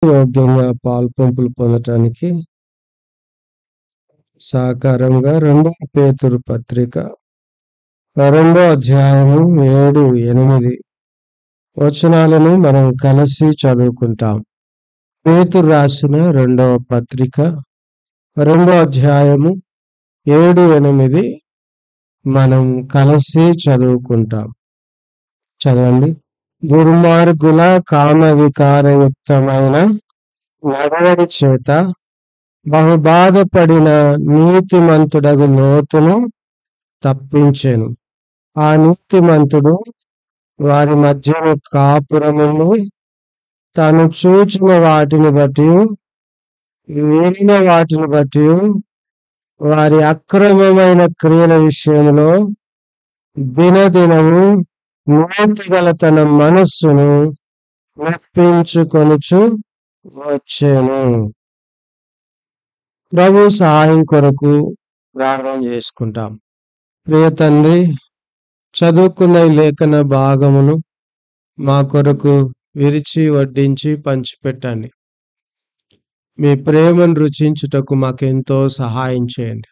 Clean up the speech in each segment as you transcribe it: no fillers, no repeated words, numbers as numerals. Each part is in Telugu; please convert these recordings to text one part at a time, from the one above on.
యోగ్యంగా పాల్పంపులు పొందటానికి సహకారంగా 2 పేతురు పత్రిక 2వ అధ్యాయము 7, 8 వచనాలను మనం కలిసి చదువుకుంటాం. పేతురు రాసిన 2వ పత్రిక 2వ అధ్యాయము 7, 8 మనం కలిసి చదువుకుంటాం. చదవండి. దుర్మార్గుల కామ వికారయుక్తమైన నడవడి చేత బహుబాధపడిన నీతిమంతుడగు లోతును తప్పించెను. ఆ నీతిమంతుడు వారి మధ్యను కాపురమును తాను చూచిన వాటిని బట్టి వినిన వాటిని బట్టి వారి అక్రమమైన క్రియల విషయంలో దినదినము నీతిగల తన మనస్సును మెప్పించుకొనుచు వచ్చెను. ప్రభు సహాయం కొరకు ప్రార్థన చేసుకుంటాం. ప్రియ తండ్రి, చదువుకున్న ఈ లేఖన భాగమును మా కొరకు విరిచి వడ్డించి పంచిపెట్టండి. మీ ప్రేమను రుచించుటకు మాకెంతో సహాయం చేయండి.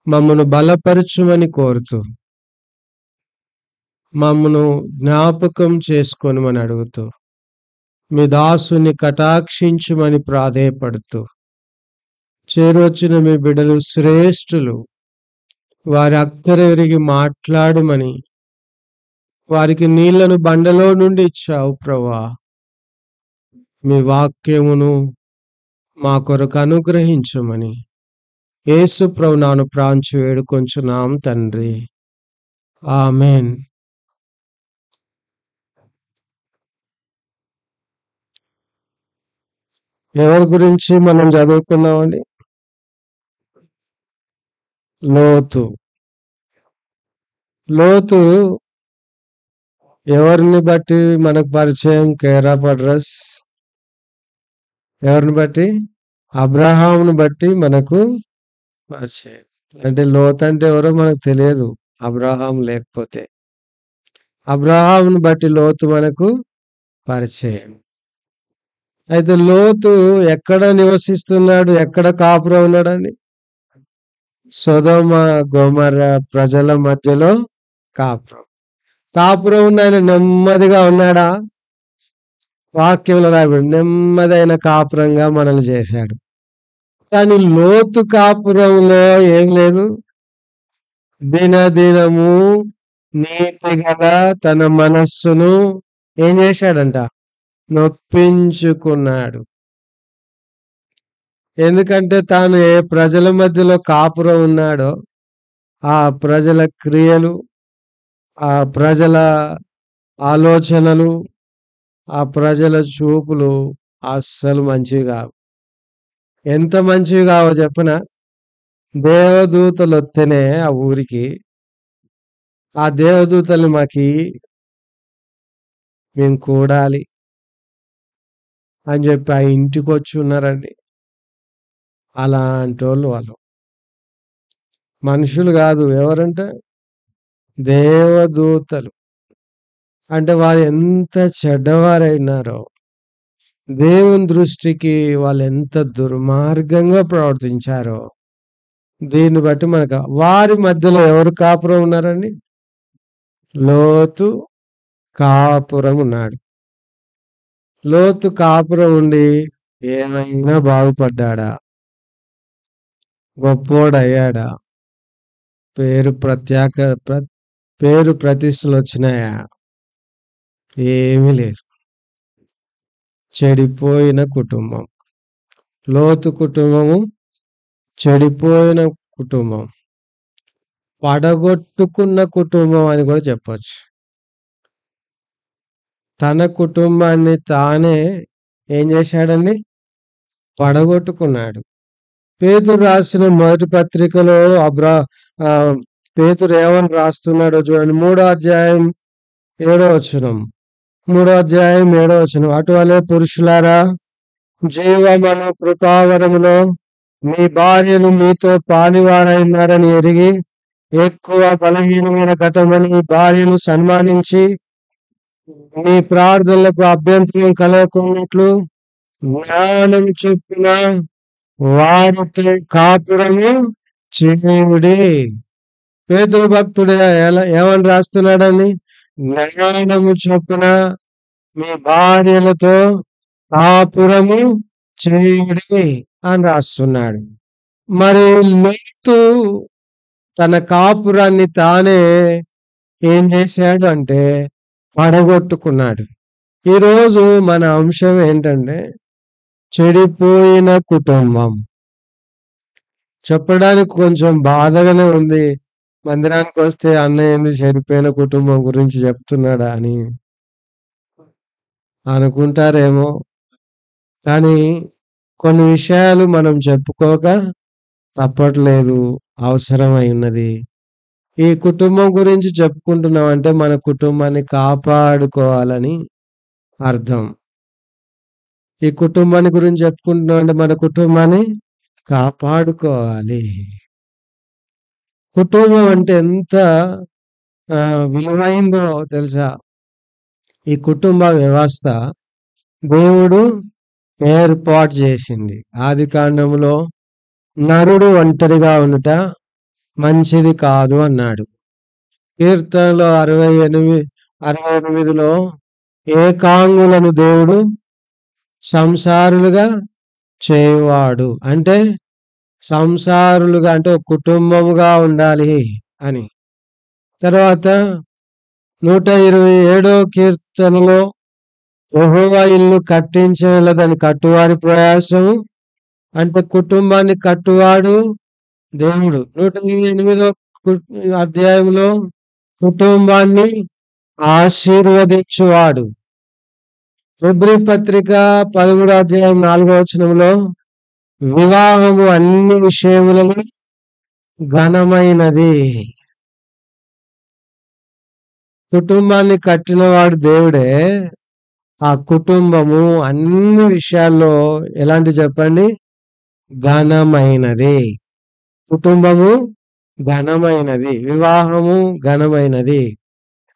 మమ్మను బలపరచుమని కోరుతూ, మమ్మను జ్ఞాపకం చేసుకోనమని అడుగుతూ, మీ దాసుని కటాక్షించుమని ప్రాధేయపడుతూ, చేరొచ్చిన మీ బిడ్డలు శ్రేష్ఠులు, వారి అక్కర ఎరిగి మాట్లాడమని, వారికి నీళ్లను బండలో నుండి ఇచ్చావు ప్రభువా. మీ వాక్యమును మా కొరకు అనుగ్రహించమని యేసు ప్రభు నాను ప్రాంచి వేడుకొంచున్నాం తండ్రి. ఆమేన్. ఎవరి గురించి మనం చదువుకుందామండి? లోతు. లోతు ఎవరిని బట్టి మనకు పరిచయం? Care of address. ఎవరిని బట్టి? అబ్రహామును బట్టి మనకు పరిచయం. అంటే లోతు అంటే ఎవరో మనకు తెలియదు అబ్రహాం లేకపోతే. అబ్రహామును బట్టి లోతు మనకు పరిచయం. అయితే లోతు ఎక్కడ నివసిస్తున్నాడు? ఎక్కడ కాపురం ఉన్నాడండి? సొదొమ గొమొర్రా ప్రజల మధ్యలో కాపురం. కాపురం ఉన్న ఆయన నెమ్మదిగా ఉన్నాడా? వాక్యంలో రాయబడి నెమ్మదైన కాపురంగా మనల్ని చేశాడు. కానీ లోతు కాపురంలో ఏం లేదు. దినదినము నీతిగల తన మనస్సును ఏం చేశాడంట? నొప్పించుకున్నాడు. ఎందుకంటే తాను ఏ ప్రజల మధ్యలో కాపురం ఉన్నాడో ఆ ప్రజల క్రియలు, ఆ ప్రజల ఆలోచనలు, ఆ ప్రజల చూపులు అస్సలు మంచివి కావు. ఎంత మంచివి కావో చెప్పనా? దేవదూతలు వస్తేనే ఆ ఊరికి, ఆ దేవదూతలు మేము కూడాలి అని చెప్పి ఆ ఇంటికి వచ్చి ఉన్నారండి. అలాంటి వాళ్ళు మనుషులు కాదు. ఎవరంటే దేవదూతలు. అంటే వారు ఎంత చెడ్డవారైనారో, దేవుని దృష్టికి వాళ్ళు ఎంత దుర్మార్గంగా ప్రవర్తించారో దీన్ని బట్టి మనకు వారి మధ్యలో ఎవరు కాపురం ఉన్నారండి? లోతు కాపురం ఉన్నాడు. లోతు కాపురం ఉండి ఏమైనా బాగుపడ్డాడా? గొప్పోడయ్యాడా? పేరు ప్రతిష్టలు వచ్చినాయా? ఏమీ లేదు. చెడిపోయిన కుటుంబం. లోతు కుటుంబము చెడిపోయిన కుటుంబం, పడగొట్టుకున్న కుటుంబం అని కూడా చెప్పచ్చు. తన కుటుంబాన్ని తానే ఏం చేశాడండి? పడగొట్టుకున్నాడు. పేతురు రాసిన మొదటి పత్రికలో పేతురు ఏమని రాస్తున్నాడో చూడండి. 3వ అధ్యాయం 7వ వచనం. 3వ అధ్యాయం 7వ వచనం. అటువలే పురుషులారా, జీవమను కృపావరములో మీ భార్యలు మీతో పాలివారైనారని ఎరిగి ఎక్కువ బలహీనమైన ఘటమని భార్యను సన్మానించి మీ ప్రార్థనలకు అభ్యంతరం కలగకున్నట్లు జ్ఞానం చొప్పున వారితో కాపురము చేయుడి. పేతురు భక్తుడు ఏమని రాస్తున్నాడని, జ్ఞానము చొప్పున మీ భార్యలతో కాపురము చేయుడి అని రాస్తున్నాడు. మరి లోతు తన కాపురాన్ని తానే ఏం చేశాడు అంటే పడగొట్టుకున్నాడు. ఈరోజు మన అంశం ఏంటంటే చెడిపోయిన కుటుంబం. చెప్పడానికి కొంచెం బాధగానే ఉంది. మందిరానికి వస్తే అన్నయ్య చెడిపోయిన కుటుంబం గురించి చెప్తున్నాడా అని అనుకుంటారేమో. కానీ కొన్ని విషయాలు మనం చెప్పుకోక తప్పట్లేదు, అవసరమై ఉన్నది. ఈ కుటుంబం గురించి చెప్పుకుంటున్నాం అంటే మన కుటుంబాన్ని కాపాడుకోవాలని అర్థం. ఈ కుటుంబాన్ని గురించి చెప్పుకుంటున్నాం అంటే మన కుటుంబాన్ని కాపాడుకోవాలి. కుటుంబం అంటే ఎంత విలువైందో తెలుసా? ఈ కుటుంబ వ్యవస్థ దేవుడు ఏర్పాటు చేసింది. ఆది కాండములో నరుడు ఒంటరిగా ఉండుట మంచిది కాదు అన్నాడు. కీర్తనలో 68లో ఏకాంగులను దేవుడు సంసారులుగా చేయువాడు. అంటే సంసారులుగా అంటే ఒక కుటుంబముగా ఉండాలి అని. తర్వాత 127 కీర్తనలో యెహోవా ఇల్లు కట్టించలేదని కట్టువారి ప్రయాసం, అంటే కుటుంబాన్ని కట్టువాడు దేవుడు. 128 అధ్యాయంలో కుటుంబాన్ని ఆశీర్వదించువాడు. హెబ్రీ పత్రిక 13 అధ్యాయం 4వ వచనంలో వివాహము అన్ని విషయములలో ఘనమైనది. కుటుంబాన్ని కట్టినవాడు దేవుడే. ఆ కుటుంబము అన్ని విషయాల్లో ఎలాంటి చెప్పండి? ఘనమైనది. కుటుంబము ఘనమైనది, వివాహము ఘనమైనది.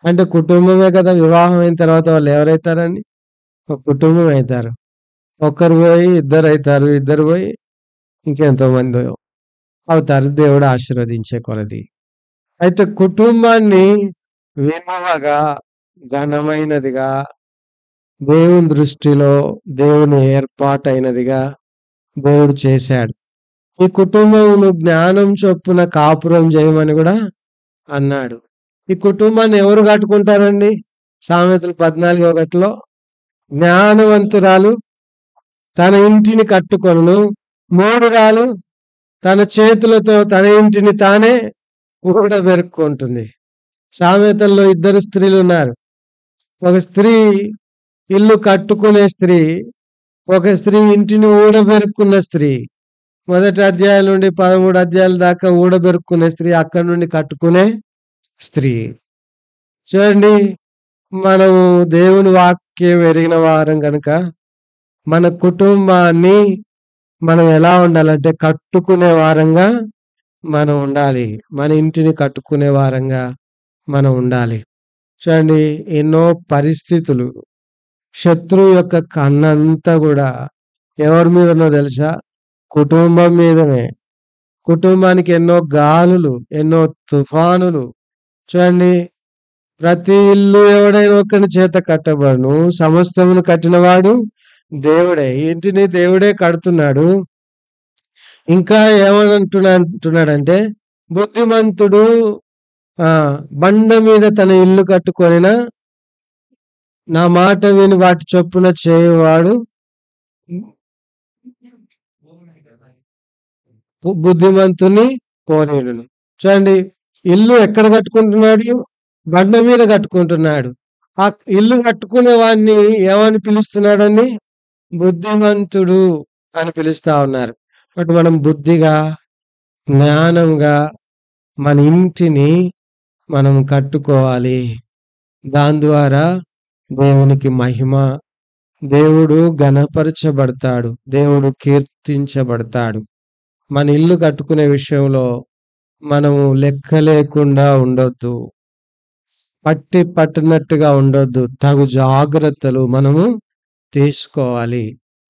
అంటే కుటుంబమే కదా. వివాహం అయిన తర్వాత వాళ్ళు ఎవరైతారండి? ఒక కుటుంబం అవుతారు. ఒక్కరు పోయి ఇద్దరు అవుతారు, ఇద్దరు పోయి ఇంకెంతో మంది అవుతారు, దేవుడు ఆశీర్వదించే కొలది. అయితే కుటుంబాన్ని విలువగా, ఘనమైనదిగా, దేవుని దృష్టిలో దేవుని ఏర్పాటైనదిగా దేవుడు చేశాడు. ఈ కుటుంబమును జ్ఞానం చొప్పున కాపురం చేయమని కూడా అన్నాడు. ఈ కుటుంబాన్ని ఎవరు కట్టుకుంటారండి? సామెతలు 14:1 జ్ఞానవంతురాలు తన ఇంటిని కట్టుకొనును, మూఢురాలు తన చేతులతో తన ఇంటిని తానే ఊడబెరుక్కుంటుంది. సామెతల్లో 2 స్త్రీలు ఉన్నారు. ఒక స్త్రీ ఇల్లు కట్టుకునే స్త్రీ, ఒక స్త్రీ ఇంటిని ఊడబెరుక్కున్న స్త్రీ. 1 అధ్యాయం నుండి 13 అధ్యాయాల దాకా ఊడబెరుక్కునే స్త్రీ, అక్కడి నుండి కట్టుకునే స్త్రీ. చూడండి, మనము దేవుని వాక్యం ఎరిగిన వారం కనుక మన కుటుంబాన్ని మనం ఎలా ఉండాలంటే కట్టుకునే వారంగా మనం ఉండాలి. మన ఇంటిని కట్టుకునే వారంగా మనం ఉండాలి. చూడండి, ఎన్నో పరిస్థితులు, శత్రువు యొక్క కన్నంతా కూడా ఎవరి మీదనో తెలుసా? కుటుంబం మీదనే. కుటుంబానికి ఎన్నో గాలులు, ఎన్నో తుఫానులు. చూడండి, ప్రతి ఇల్లు ఎవడైనా ఒక్కని చేత కట్టబడును, సమస్తమును కట్టినవాడు దేవుడే. ఇంటిని దేవుడే కడుతున్నాడు. ఇంకా ఏమంటున్నాడంటే, బుద్ధిమంతుడు బండ మీద తన ఇల్లు కట్టుకొనిన నా మాట విని వాటి చొప్పున చేయువాడు బుద్ధిమంతుని పోనీడును. చూడండి, ఇల్లు ఎక్కడ కట్టుకుంటున్నాడు? బండ మీద కట్టుకుంటున్నాడు. ఆ ఇల్లు కట్టుకునే వాడిని ఏమని పిలుస్తున్నాడని? బుద్ధిమంతుడు అని పిలుస్తా ఉన్నారు. బట్ మనం బుద్ధిగా, జ్ఞానంగా మన ఇంటిని మనం కట్టుకోవాలి. దాని ద్వారా దేవునికి మహిమ, దేవుడు ఘనపరచబడతాడు, దేవుడు కీర్తించబడతాడు. మన ఇల్లు కట్టుకునే విషయంలో మనము లెక్క లేకుండా ఉండొద్దు. పట్టినట్టుగా ఉండొద్దు. తగు జాగ్రత్తలు మనము తీసుకోవాలి.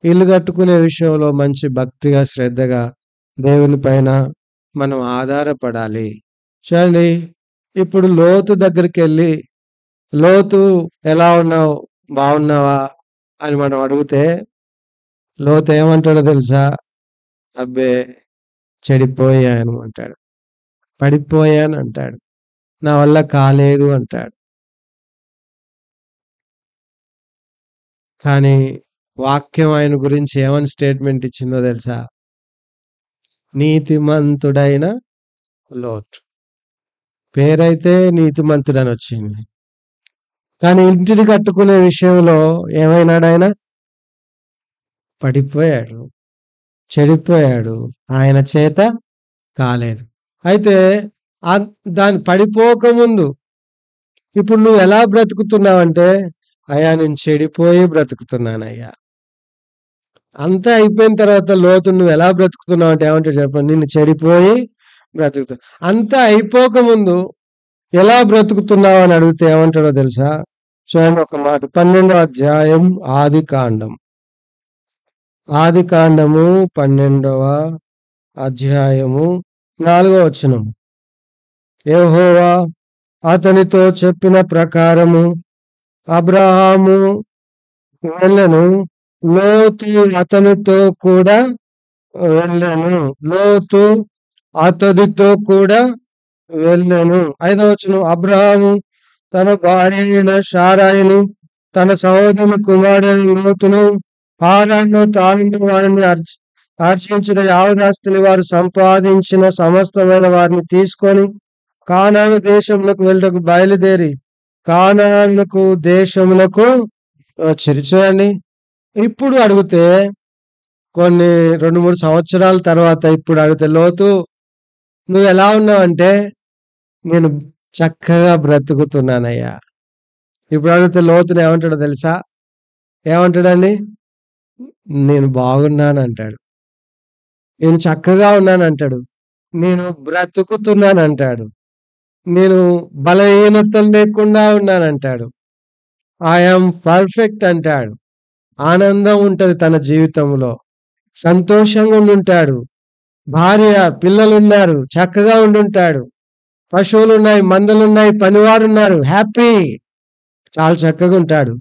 ఇల్లు కట్టుకునే విషయంలో మంచి భక్తిగా, శ్రద్ధగా దేవుని పైన మనం ఆధారపడాలి. చూడండి, ఇప్పుడు లోతు దగ్గరికెళ్ళి, లోతు ఎలా ఉన్నావు, బాగున్నావా అని మనం అడిగితే లోతు ఏమంటాడో తెలుసా? అబ్బే చెడిపోయాను అంటాడు, పడిపోయాను అంటాడు, నా వల్ల కాలేదు అంటాడు. కానీ వాక్యం ఆయన గురించి ఏమని స్టేట్మెంట్ ఇచ్చిందో తెలుసా? నీతిమంతుడైన లోతు. పేరైతే నీతిమంతుడని వచ్చింది, కానీ ఇంటిని కట్టుకునే విషయంలో ఏమైనాడు ఆయన? పడిపోయాడు, చెడిపోయాడు, ఆయన చేత కాలేదు. అయితే దాన్ని పడిపోకముందు ఇప్పుడు నువ్వు ఎలా బ్రతుకుతున్నావంటే, అయ్యా నేను చెడిపోయి బ్రతుకుతున్నానయ్యా. అంతా అయిపోయిన తర్వాత లోతు నువ్వు ఎలా బ్రతుకుతున్నావు అంటే ఏమంటే చెప్పండి, నిన్ను చెడిపోయి బ్రతుకుతా. అంతా అయిపోకముందు ఎలా బ్రతుకుతున్నావు అని అడిగితే ఏమంటాడో తెలుసా? చూడండి ఒక మాట, 12వ అధ్యాయం ఆదికాండం, ఆదికాండము 12వ అధ్యాయము 4వ వచనం. యెహోవా అతనితో చెప్పిన ప్రకారము అబ్రహాము వెళ్ళెను, లోతు అతనితో కూడా వెళ్ళెను. లోతు అతడితో కూడా వెళ్ళెను. 5వ వచనం. అబ్రహాము తన భార్య అయిన శారాయిని, తన సహోదరుని కుమారుడైన లోతును, హారాను తాను వారిని ఆర్జించిన యావదాస్తిని, వారు సంపాదించిన సమస్తమైన వారిని తీసుకొని కానాను దేశములకు వెళ్ళటకు బయలుదేరి కానానుకు దేశములకు వచ్చారు. చూడండి, ఇప్పుడు అడిగితే కొన్ని 2-3 సంవత్సరాల తర్వాత ఇప్పుడు అడిగితే, లోతు నువ్వు ఎలా ఉన్నావు అంటే, నేను చక్కగా బ్రతుకుతున్నానయ్యా. ఇప్పుడు అడిగితే లోతుని ఏమంటాడో తెలుసా? ఏమంటాడండి? నేను బాగున్నాను అంటాడు, నేను చక్కగా ఉన్నాను అంటాడు, నేను బ్రతుకుతున్నాను అంటాడు, నేను బలహీనతలు లేకుండా ఉన్నానంటాడు, ఐఎమ్ పర్ఫెక్ట్ అంటాడు. ఆనందం ఉంటది తన జీవితంలో, సంతోషంగా ఉండుంటాడు, భార్య పిల్లలున్నారు, చక్కగా ఉండుంటాడు, పశువులున్నాయి, మందలున్నాయి, పనివారున్నారు, హ్యాపీ, చాలా చక్కగా ఉంటాడు.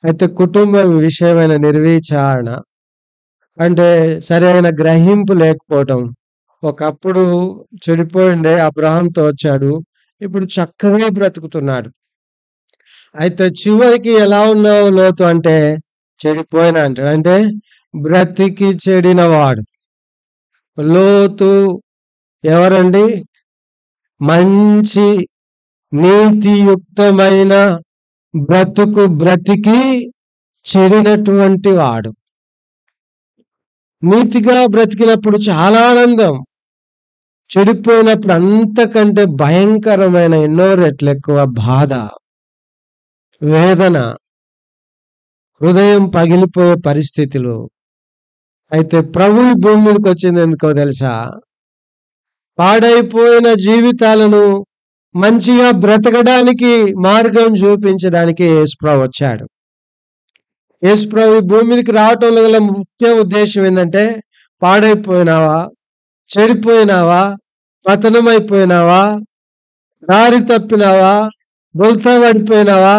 అయితే కుటుంబం విషయమైన నిర్విచారణ అంటే సరైన గ్రహింపు లేకపోవటం. ఒకప్పుడు చెడిపోయిండే అబ్రహాంతో వచ్చాడు, ఇప్పుడు చక్కగా బ్రతుకుతున్నాడు. అయితే చివరికి ఎలా ఉన్నావు లోతు అంటే చెడిపోయినా అంటాడు, అంటే బ్రతికి చెడినవాడు. లోతు ఎవరండి? మంచి నీతియుక్తమైన బ్రతికి చెడినటువంటి వాడు. నీతిగా బ్రతికినప్పుడు చాలా ఆనందం, చెడిపోయినప్పుడు అంతకంటే భయంకరమైన ఎన్నో రెట్లు ఎక్కువ బాధ, వేదన, హృదయం పగిలిపోయే పరిస్థితులు. అయితే ప్రభు భూమి మీదకి వచ్చింది ఎందుకో తెలుసా? పాడైపోయిన జీవితాలను మంచిగా బ్రతకడానికి మార్గం చూపించడానికి యేసుప్రభు వచ్చాడు. యేసుప్రభు భూమి మీదకి రావటంలో గల ముఖ్య ఉద్దేశం ఏంటంటే, పాడైపోయినావా, చెడిపోయినావా, పతనమైపోయినావా, దారి తప్పినావా, బొల్తా పడిపోయినావా,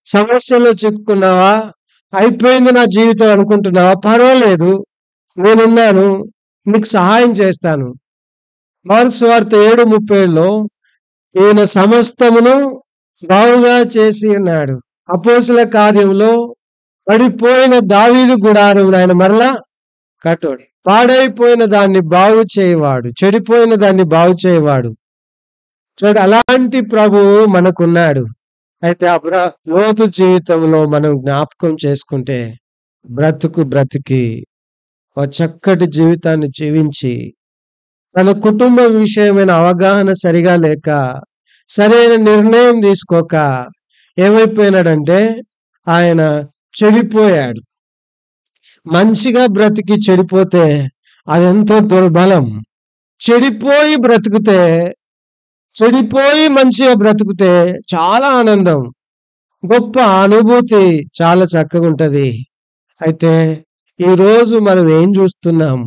సమస్యలో చిక్కుకున్నావా, అయిపోయింది నా జీవితం అనుకుంటున్నావా, పర్వాలేదు, నేనున్నాను, నీకు సహాయం చేస్తాను. మార్కు సువార్త 7:37లో ఈయన సమస్తమును బాగుగా చేసి ఉన్నాడు. అపోస్తుల కార్యంలో పడిపోయిన దావీదు గుడారం ఆయన మరలా కట్టోడు, పాడైపోయిన దాన్ని బాగు చేయవాడు, చెడిపోయిన దాన్ని బాగు చేయవాడు. చూడండి, అలాంటి ప్రభువు మనకున్నాడు. అయితే లోతు జీవితంలో మనం జ్ఞాపకం చేసుకుంటే, బ్రతికి ఒక చక్కటి జీవితాన్ని జీవించి తన కుటుంబ విషయమైన అవగాహన సరిగా లేక, సరైన నిర్ణయం తీసుకోక ఏమైపోయినాడంటే ఆయన చెడిపోయాడు. మంచిగా బ్రతికి చెడిపోతే అదెంతో దుర్బలం. చెడిపోయి బ్రతికితే చెడిపోయి మంచిగా బ్రతుకుతే చాలా ఆనందం, గొప్ప అనుభూతి, చాలా చక్కగా ఉంటది. అయితే ఈరోజు మనం ఏం చూస్తున్నాం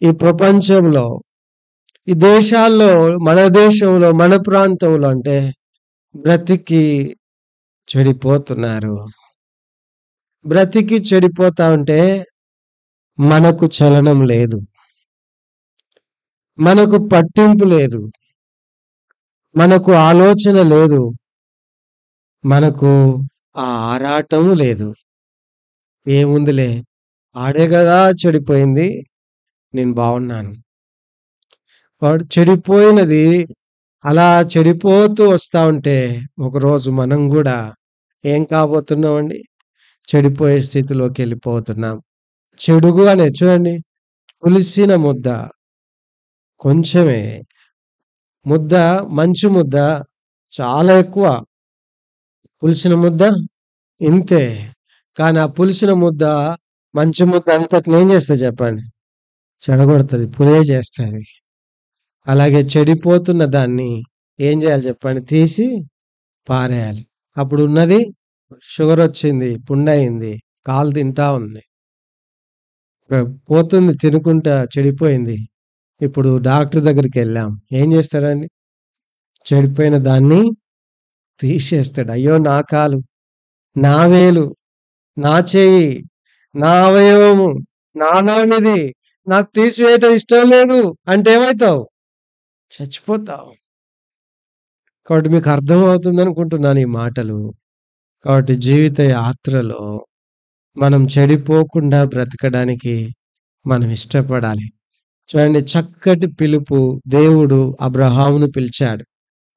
ఈ ప్రపంచంలో, ఈ దేశాల్లో, మన దేశంలో, మన ప్రాంతంలో అంటే బ్రతికి చెడిపోతున్నారు. బ్రతికి చెడిపోతా ఉంటే మనకు చలనం లేదు, మనకు పట్టింపు లేదు, మనకు ఆలోచన లేదు, మనకు ఆ ఆరాటము లేదు. ఏముందిలే, ఆడే కదా చెడిపోయింది, నేను బాగున్నాను. వాడు చెడిపోయినది అలా చెడిపోతూ వస్తా ఉంటే ఒకరోజు మనం కూడా ఏం కాబోతున్నామండి? చెడిపోయే స్థితిలోకి వెళ్ళిపోతున్నాం. చెడుగు అనే చూడండి, పులిసిన ముద్ద కొంచెమే, ముద్ద మంచి ముద్ద చాలా ఎక్కువ, పులిసిన ముద్ద ఇంతే. కానీ ఆ పులిసిన ముద్ద మంచి ముద్ద అంతటిని ఏం చేస్తుంది చెప్పండి? చెడగొడుతుంది, పులే చేస్తుంది. అలాగే చెడిపోతున్న దాన్ని ఏం చేయాలి చెప్పండి? తీసి పారేయాలి. అప్పుడు ఉన్నది షుగర్ వచ్చింది, పుండయింది, కాలు తింటా ఉంది, పోతుంది తినుకుంటా, చెడిపోయింది. ఇప్పుడు డాక్టర్ దగ్గరికి వెళ్ళాం, ఏం చేస్తారండి? చెడిపోయిన దాన్ని తీసేస్తాడు. అయ్యో నా కాలు, నా వేలు, నా చేయి, నా అవయవము, నాలోనిది నాకు తీసివేయటం ఇష్టం లేదు అంటే ఏమవుతావు? చచ్చిపోతావు. కాబట్టి మీకు అర్థం అవుతుంది అనుకుంటున్నాను ఈ మాటలు. కాబట్టి జీవిత యాత్రలో మనం చెడిపోకుండా బ్రతకడానికి మనం ఇష్టపడాలి. చూడండి, చక్కటి పిలుపు దేవుడు అబ్రహామును పిలిచాడు.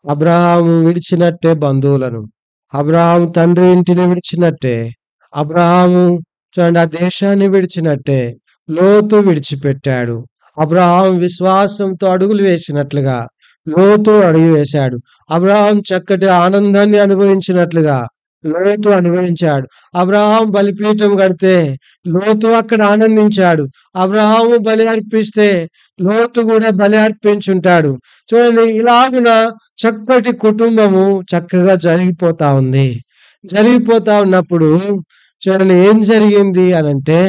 అబ్రహాము విడిచినట్టే బంధువులను, అబ్రహాము తండ్రి ఇంటిని విడిచినట్టే, అబ్రహాము చూడండి ఆ దేశాన్ని విడిచినట్టే లోతు విడిచిపెట్టాడు. అబ్రహాం విశ్వాసంతో అడుగులు వేసినట్లుగా లోతు అడుగు వేశాడు. అబ్రహాం చక్కటి ఆనందాన్ని అనుభవించినట్లుగా లోతు అనుభవించాడు. అబ్రహాం బలిపీఠం కడితే లోతు అక్కడ ఆనందించాడు. అబ్రహాము బలి అర్పిస్తే లోతు కూడా బలి అర్పించుంటాడు. చూడండి, ఇలాగున చక్కటి కుటుంబము చక్కగా జరిగిపోతా ఉంది. జరిగిపోతా ఉన్నప్పుడు చూడండి ఏం జరిగింది అనంటే,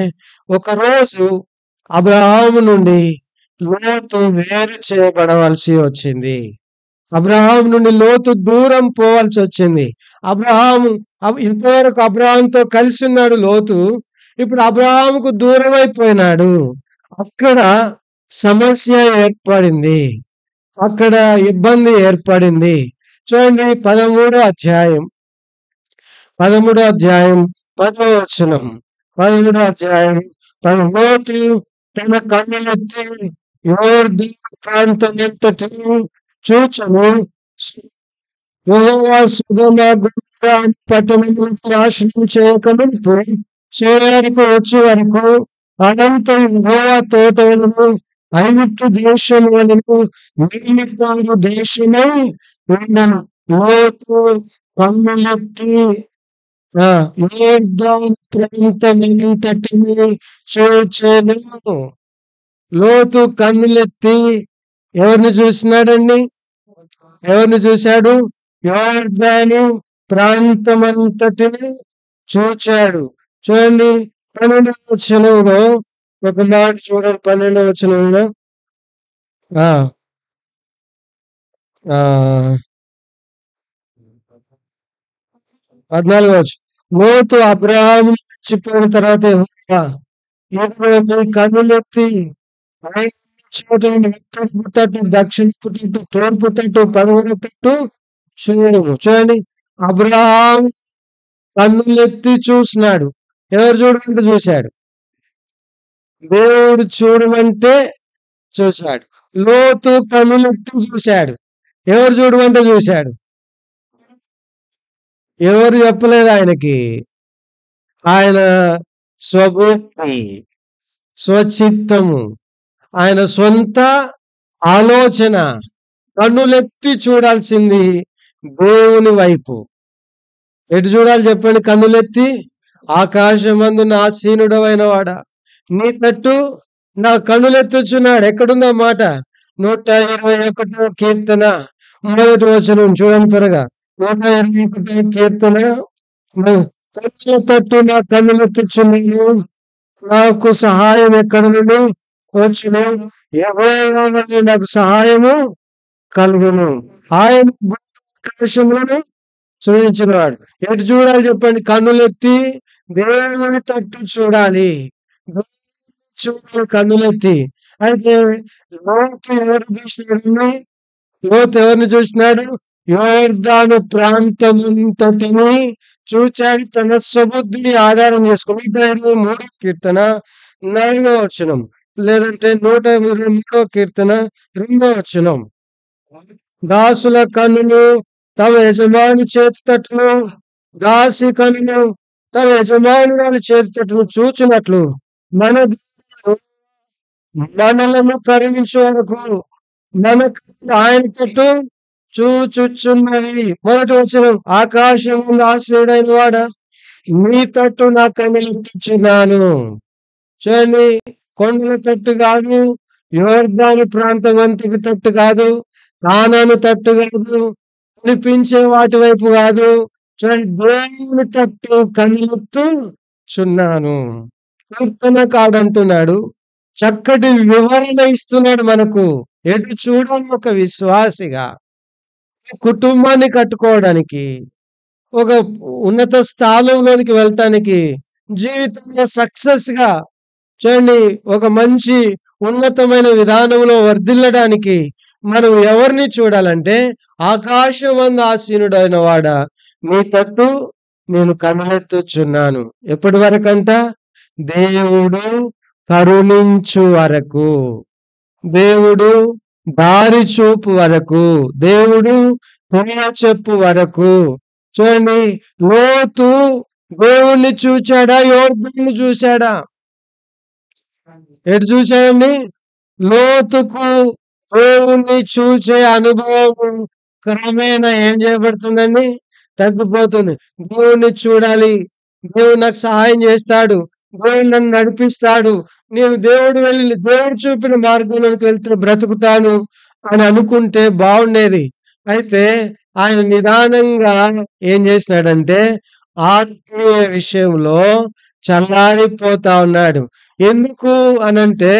ఒకరోజు అబ్రహాము నుండి లోతు వేరు చేయబడవలసి వచ్చింది. అబ్రహాం నుండి లోతు దూరం పోవాల్సి వచ్చింది. అబ్రహాము ఇంతవరకు అబ్రహాంతో కలిసి ఉన్నాడు లోతు, ఇప్పుడు అబ్రహాముకు దూరం అయిపోయినాడు. అక్కడ సమస్య ఏర్పడింది, అక్కడ ఇబ్బంది ఏర్పడింది. చూడండి 13వ అధ్యాయం 10వ వచనం, 13వ అధ్యాయం లోతు తన కన్నులెత్తి యొర్దాను ప్రాంతమంతటిని చూచెను. యెహోవా సొదొమ గొమొర్రా పట్టణములను నాశనం చేయకమునుపు చేరికి వచ్చే వరకు అనంత యెహోవా తోటలను ఐగుప్తు దేశము వలెను నీలిపారు దేశమై ఉండెను. లోతు కన్నులెత్తి యొర్దాను ప్రాంతమంతటిని చూచెను. లోతు కన్నులెత్తి ఎవరిని చూసినాడండి? ఎవరిని చూశాడు? యొర్దాను ప్రాంతమంతటిని చూచాడు. చూడండి 12వ వచనంలో ఒక మాట చూడండి, 12వ వచనంలో 14వ వచనం, లోతు అబ్రహాము చచ్చిపోయిన తర్వాత యెహోవా ఇదిగో నీ కన్నులెత్తి ఉత్తరపు తట్టు, దక్షిణపు తట్టు, తూర్పు తట్టు, పడమర తట్టు చూడము. చూడండి, అబ్రహాం కన్నులెత్తి చూసినాడు. ఎవరు చూడమంటే చూశాడు? దేవుడు చూడమంటే చూశాడు. లోతు కన్నులెత్తి చూశాడు. ఎవరు చూడమంటే చూశాడు? ఎవరు చెప్పలేదు ఆయనకి. ఆయన స్వబుద్ధి, స్వచిత్తము, ఆయన సొంత ఆలోచన, కన్నులెత్తి చూడాల్సింది దేవుని వైపు. ఎటు చూడాలి చెప్పండి? కన్నులెత్తి, ఆకాశమందున ఆసీనుడవైన వాడా నీ తట్టు నా కన్నులెత్తుచున్నాడు. ఎక్కడుందా మాట? 121 కీర్తన మొదటి వచనం చూడండి త్వరగా. 121 కీర్తన కన్నుల తట్టు నా కన్నులెత్తుచున్నాను, నాకు సహాయం ఎక్కడ నుండి వచ్చును? యెహోవా వలన నాకు సహాయము కలుగును. ఆయన ఆకాశములను సృజించినవాడు. ఎటు చూడాలి చెప్పండి? కన్నులెత్తి దేవుని తట్టు చూడాలి. చూడాలి కన్నులెత్తి. అయితే లోతు ఎవరు చూసినాడు? లోతు ఎవరిని చూసినాడు? యోర్దాను ప్రాంతమంతటిని చూచాడు, తన సుబుద్ధిని ఆధారం చేసుకుని. 123 కీర్తన 4వ వచనం, లేదంటే 123 కీర్తన 2వ వచనం. దాసుల కన్నులు తమ యజమాని చేతి తట్టును, దాసి కన్నులు తమ యజమాని వాళ్ళ చేతి తట్టును చూచినట్లు మన దేవుడు మనలను కరుణించే వరకు మన ఆయన తట్టు చూచుచున్నవి. మొదటి వచనం, ఆకాశం ఆశ్రయుడైన వాడ నీ తట్టు నా కన్నులెత్తుచున్నాను. చూడండి, కొండల తట్టు కాదు, యోర్దాను ప్రాంతం అంతటి తట్టు కాదు, కానాను తట్టు కాదు, కనిపించే వాటి వైపు కాదు. చూడండి, దేవుని తట్టు కన్నులెత్తుచున్నాను. కీర్తనకాడు చక్కటి వివరణ ఇస్తున్నాడు మనకు. ఎటు చూడాలి ఒక విశ్వాసిగా? కుటుంబాన్ని కట్టుకోవడానికి, ఒక ఉన్నత స్థానంలోనికి వెళ్ళటానికి, జీవితంలో సక్సెస్ గా చూడండి, ఒక మంచి ఉన్నతమైన విధానంలో వర్ధిల్లడానికి మనం ఎవరిని చూడాలంటే, ఆకాశమందు ఆసీనుడైన వాడ నీ తట్టు నేను కన్నులెత్తుచున్నాను. ఎప్పటి వరకంట? దేవుడు కరుణించు వరకు, దేవుడు దారి చూపు వరకు, దేవుడు చెప్పు వరకు. చూడండి, లోతు దేవుణ్ణి చూచాడా? యోర్దాను చూశాడా? ఎటు చూశాడండి? లోతుకు దేవుణ్ణి చూచే అనుభవం క్రమేణా ఏం చేయబడుతుందండి? తగ్గిపోతుంది. దేవుణ్ణి చూడాలి, దేవుడు నాకు సహాయం చేస్తాడు, దేవుడు నన్ను నడిపిస్తాడు, నేను దేవుడు చూపిన మార్గంలోకి వెళ్తే బ్రతుకుతాను అని అనుకుంటే బాగుండేది. అయితే ఆయన నిదానంగా ఏం చేసినాడంటే, ఆత్మీయ విషయంలో చల్లారిపోతా ఉన్నాడు. ఎందుకు అనంటే,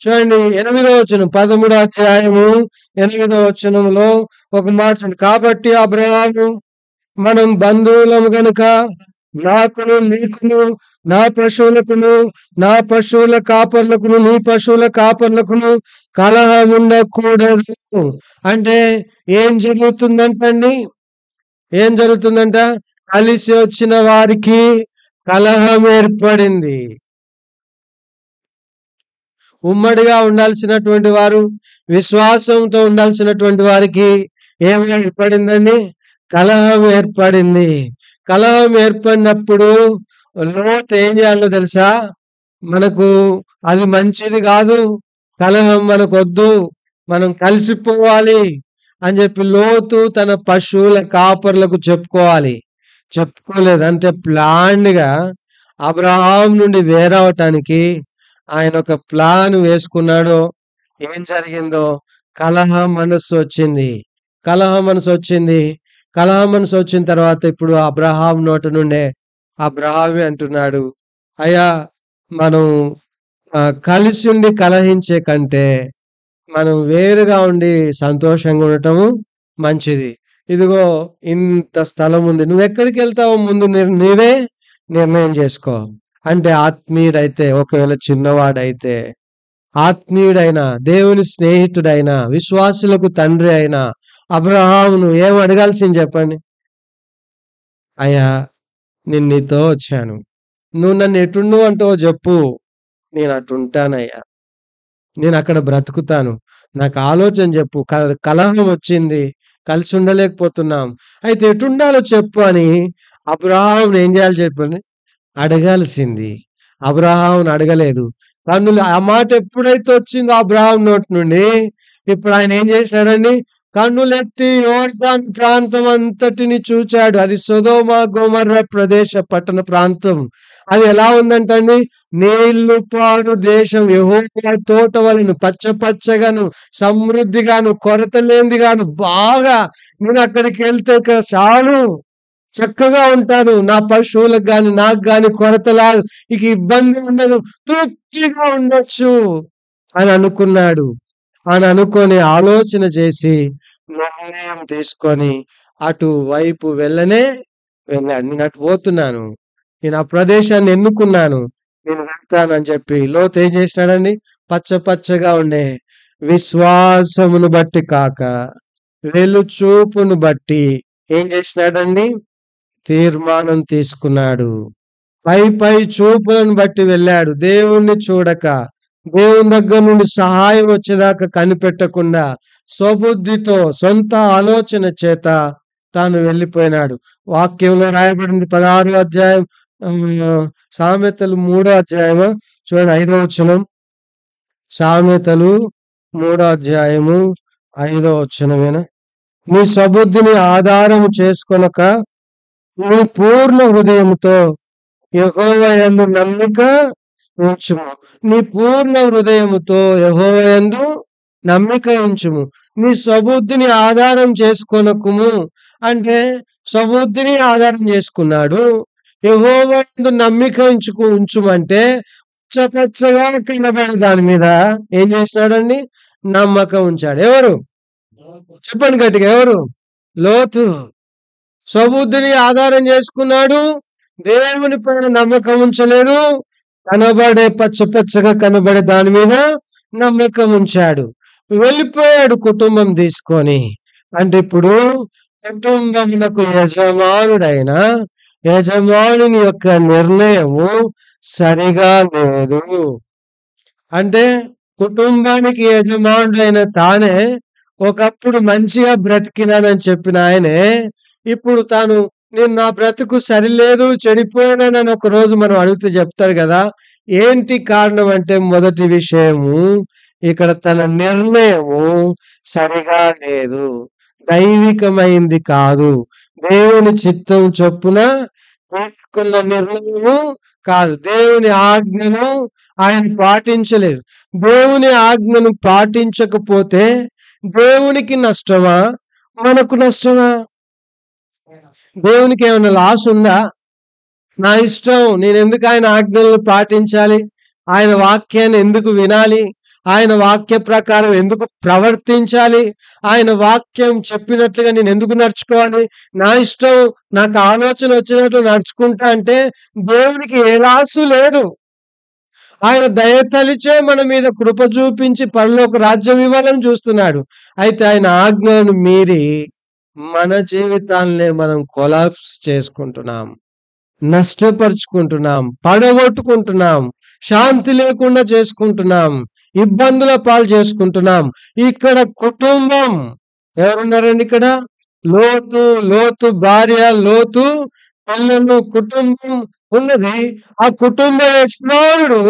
చూడండి 8వ వచనం, 13వ అధ్యాయము 8వ వచనంలో ఒక మాట ఉంది. కాబట్టి అబ్రహాము, మనం బంధువులము గనుక నాకును నీకును నా పశువులకును నా పశువుల కాపర్లకును నీ పశువుల కాపర్లకును కలహం ఉండకూడదు. అంటే ఏం జరుగుతుందంటండి? ఏం జరుగుతుందంట? కలిసి వచ్చిన వారికి కలహం ఏర్పడింది. ఉమ్మడిగా ఉండాల్సినటువంటి వారు, విశ్వాసంతో ఉండాల్సినటువంటి వారికి ఏమి ఏర్పడిందండి? కలహం ఏర్పడింది. కలహం ఏర్పడినప్పుడు లోతు ఏం చేయాలో తెలుసా? మనకు అది మంచిది కాదు, కలహం మనకు వద్దు, మనం కలిసిపోవాలి అని చెప్పి లోతు తన పశువుల కాపర్లకు చెప్పుకోవాలి. చెప్పుకోలేదు. అంటే ప్లాన్ గా అబ్రహాం నుండి వేరవటానికి ఆయన ఒక ప్లాన్ వేసుకున్నాడు. ఏం జరిగిందో? కలహ మనస్సు వచ్చింది. కలహ మనసు వచ్చిన తర్వాత ఇప్పుడు అబ్రహాం నోటి నుండే అబ్రహామే అంటున్నాడు, అయ్యా, మనం కలిసి ఉండి కలహించే కంటే మనం వేరుగా ఉండి సంతోషంగా ఉండటము మంచిది. ఇదిగో ఇంత స్థలం ఉంది, నువ్వు ఎక్కడికి వెళ్తావో ముందు నీవే నిర్ణయం చేసుకో. అంటే ఆత్మీయుడైతే, ఒకవేళ చిన్నవాడైతే, ఆత్మీయుడైన, దేవుని స్నేహితుడైన, విశ్వాసులకు తండ్రి అయిన అబ్రహామును ఏం అడగాల్సింది చెప్పండి? అయ్యా, నేను నీతో వచ్చాను, నువ్వు నన్ను ఎటుండు అంటావో చెప్పు, నేను అటుంటానయ్యా, నేను అక్కడ బ్రతుకుతాను, నాకు ఆలోచన చెప్పు. కలహం వచ్చింది, కలిసి ఉండలేకపోతున్నాం, అయితే ఎటుండాలో చెప్పు అని అబ్రహాం ఏం చేయాలి చెప్పండి? అడగాల్సింది. అబ్రహాం అడగలేదు. కన్నులు, ఆ మాట ఎప్పుడైతే వచ్చిందో అబ్రహాం నోటి నుండి, ఇప్పుడు ఆయన ఏం చేశాడండి? కన్నులెత్తి యోర్దాను ప్రాంతం అంతటిని చూచాడు. అది సొదొమ గొమొర్రా ప్రదేశ పట్టణ ప్రాంతం. అది ఎలా ఉందంటండి, నీళ్లు పాడు దేశం, యెహోవా తోట వలెను పచ్చ పచ్చగాను సమృద్ధిగాను కొరత లేనిదిగాను బాగా, నేను అక్కడికి వెళ్తే చాలు చక్కగా ఉంటాను, నా పశువులకు గాని నాకు గాని కొరతలా, ఇక ఇబ్బంది ఉండదు, తృప్తిగా ఉండొచ్చు అని అనుకున్నాడు. అని అనుకొని ఆలోచన చేసి నిర్ణయం తీసుకొని అటువైపు వెళ్ళాడు. నేను అటు పోతున్నాను, నేను ఆ ప్రదేశాన్ని ఎన్నుకున్నాను, నేను వెళ్తానని చెప్పి లోతు ఏం చేసినాడండి, పచ్చ పచ్చగా ఉండే విశ్వాసమును బట్టి కాక వెలుచూపును బట్టి ఏం చేసినాడండి, తీర్మానం తీసుకున్నాడు. పై చూపులను బట్టి వెళ్ళాడు, దేవుణ్ణి చూడక, దేవుని దగ్గర నుండి సహాయం వచ్చేదాకా కనిపెట్టకుండా స్వబుద్ధితో సొంత ఆలోచన చేత తాను వెళ్ళిపోయినాడు. వాక్యంలో రాయబడింది 16వ అధ్యాయం, సామెతలు 3వ అధ్యాయము చూడండి 5వ వచనం. సామెతలు 3వ అధ్యాయము 5వ వచనమేనా, నీ స్వబుద్ధిని ఆధారము చేసుకొనక నీ పూర్ణ హృదయముతో యెహోవా యందు నమ్మిక ఉంచుము. నీ పూర్ణ హృదయముతో యెహోవా యందు నమ్మిక ఉంచుము. నీ స్వబుద్ధిని ఆధారం చేసుకొనకుము అంటే స్వబుద్ధిని ఆధారం చేసుకున్నాడు. యెహోవా యందు నమ్మిక ఉంచుమంటే పచ్చగా కనబడే దాని మీద ఏం చేసినాడండి, నమ్మకం ఉంచాడు. ఎవరు చెప్పండి గట్టిగా, ఎవరు? లోతు. స్వబుద్ధిని ఆధారం చేసుకున్నాడు, దేవుని పైన నమ్మకం ఉంచలేదు, కనబడే పచ్చగా కనబడే దాని మీద నమ్మకం ఉంచాడు. వెళ్ళిపోయాడు కుటుంబం తీసుకొని. అంటే ఇప్పుడు కుటుంబములకు యజమానుడైన యజమానుని యొక్క నిర్ణయము సరిగా లేదు. అంటే కుటుంబానికి యజమానుడైన తానే ఒకప్పుడు మంచిగా బ్రతికినానని చెప్పిన ఆయనే ఇప్పుడు తాను నేను నా బ్రతుకు సరిలేదు చెడిపోయానని ఒక రోజు మనం అడిగితే చెప్తారు కదా. ఏంటి కారణం అంటే మొదటి విషయము ఇక్కడ తన నిర్ణయము సరిగా లేదు, దైవికమైంది కాదు, దేవుని చిత్తం చొప్పున తీసుకున్న నిర్ణయము కాదు. దేవుని ఆజ్ఞను ఆయన పాటించలేదు. దేవుని ఆజ్ఞను పాటించకపోతే దేవునికి నష్టమా, మనకు నష్టమా? దేవునికి ఏమైనా లాస్ ఉందా? నా ఇష్టం, నేను ఎందుకు ఆయన ఆజ్ఞలను పాటించాలి, ఆయన వాక్యాన్ని ఎందుకు వినాలి, ఆయన వాక్య ప్రకారం ఎందుకు ప్రవర్తించాలి, ఆయన వాక్యం చెప్పినట్లుగా నేను ఎందుకు నడుచుకోవాలి, నా ఇష్టం నాకు ఆలోచన వచ్చినట్లు నడుచుకుంటా అంటే దేవునికి ఏ లాసు లేదు. ఆయన దయతలిచే మన మీద కృప చూపించి పరలోక రాజ్యం ఇవ్వాలని చూస్తున్నాడు. అయితే ఆయన ఆజ్ఞలను మీరి మన జీవితాలనే మనం కొలాప్స్ చేసుకుంటున్నాం, నష్టపరుచుకుంటున్నాం, పడగొట్టుకుంటున్నాం, శాంతి లేకుండా చేసుకుంటున్నాం, ఇబ్బందుల పాలు చేసుకుంటున్నాం. ఇక్కడ కుటుంబం ఎవరున్నారండి? ఇక్కడ లోతు భార్య, లోతు పిల్లలు, కుటుంబం ఉన్నది. ఆ కుటుంబ యజమానుడు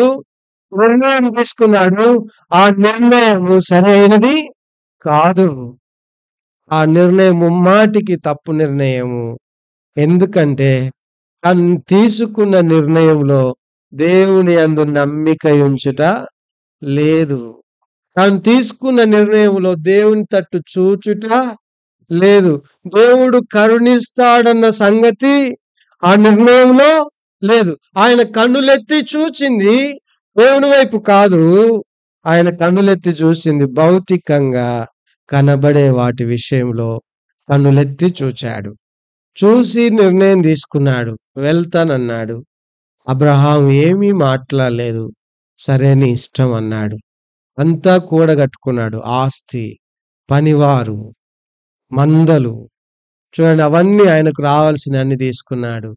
నిర్ణయం తీసుకున్నాడు, ఆ నిర్ణయము సరైనది కాదు. ఆ నిర్ణయం ముమ్మాటికి తప్పు నిర్ణయము. ఎందుకంటే తను తీసుకున్న నిర్ణయంలో దేవుని యందు నమ్మిక ఉంచుట లేదు. తాను తీసుకున్న నిర్ణయంలో దేవుని తట్టు చూచుట లేదు. దేవుడు కరుణిస్తాడన్న సంగతి ఆ నిర్ణయంలో లేదు. ఆయన కన్నులెత్తి చూచింది దేవుని వైపు కాదు, ఆయన కన్నులెత్తి చూసింది భౌతికంగా కనబడే వాటి విషయంలో కన్నులెత్తి చూచాడు. చూసి నిర్ణయం తీసుకున్నాడు, వెళ్తానన్నాడు. అబ్రహాం ఏమీ మాట్లాడలేదు, సరే నీ ఇష్టం అన్నాడు. అంతా కూడగట్టుకున్నాడు, ఆస్తి, పనివారు, మందలు, చూడండి అవన్నీ ఆయనకు రావాల్సిన అన్ని తీసుకున్నాడు,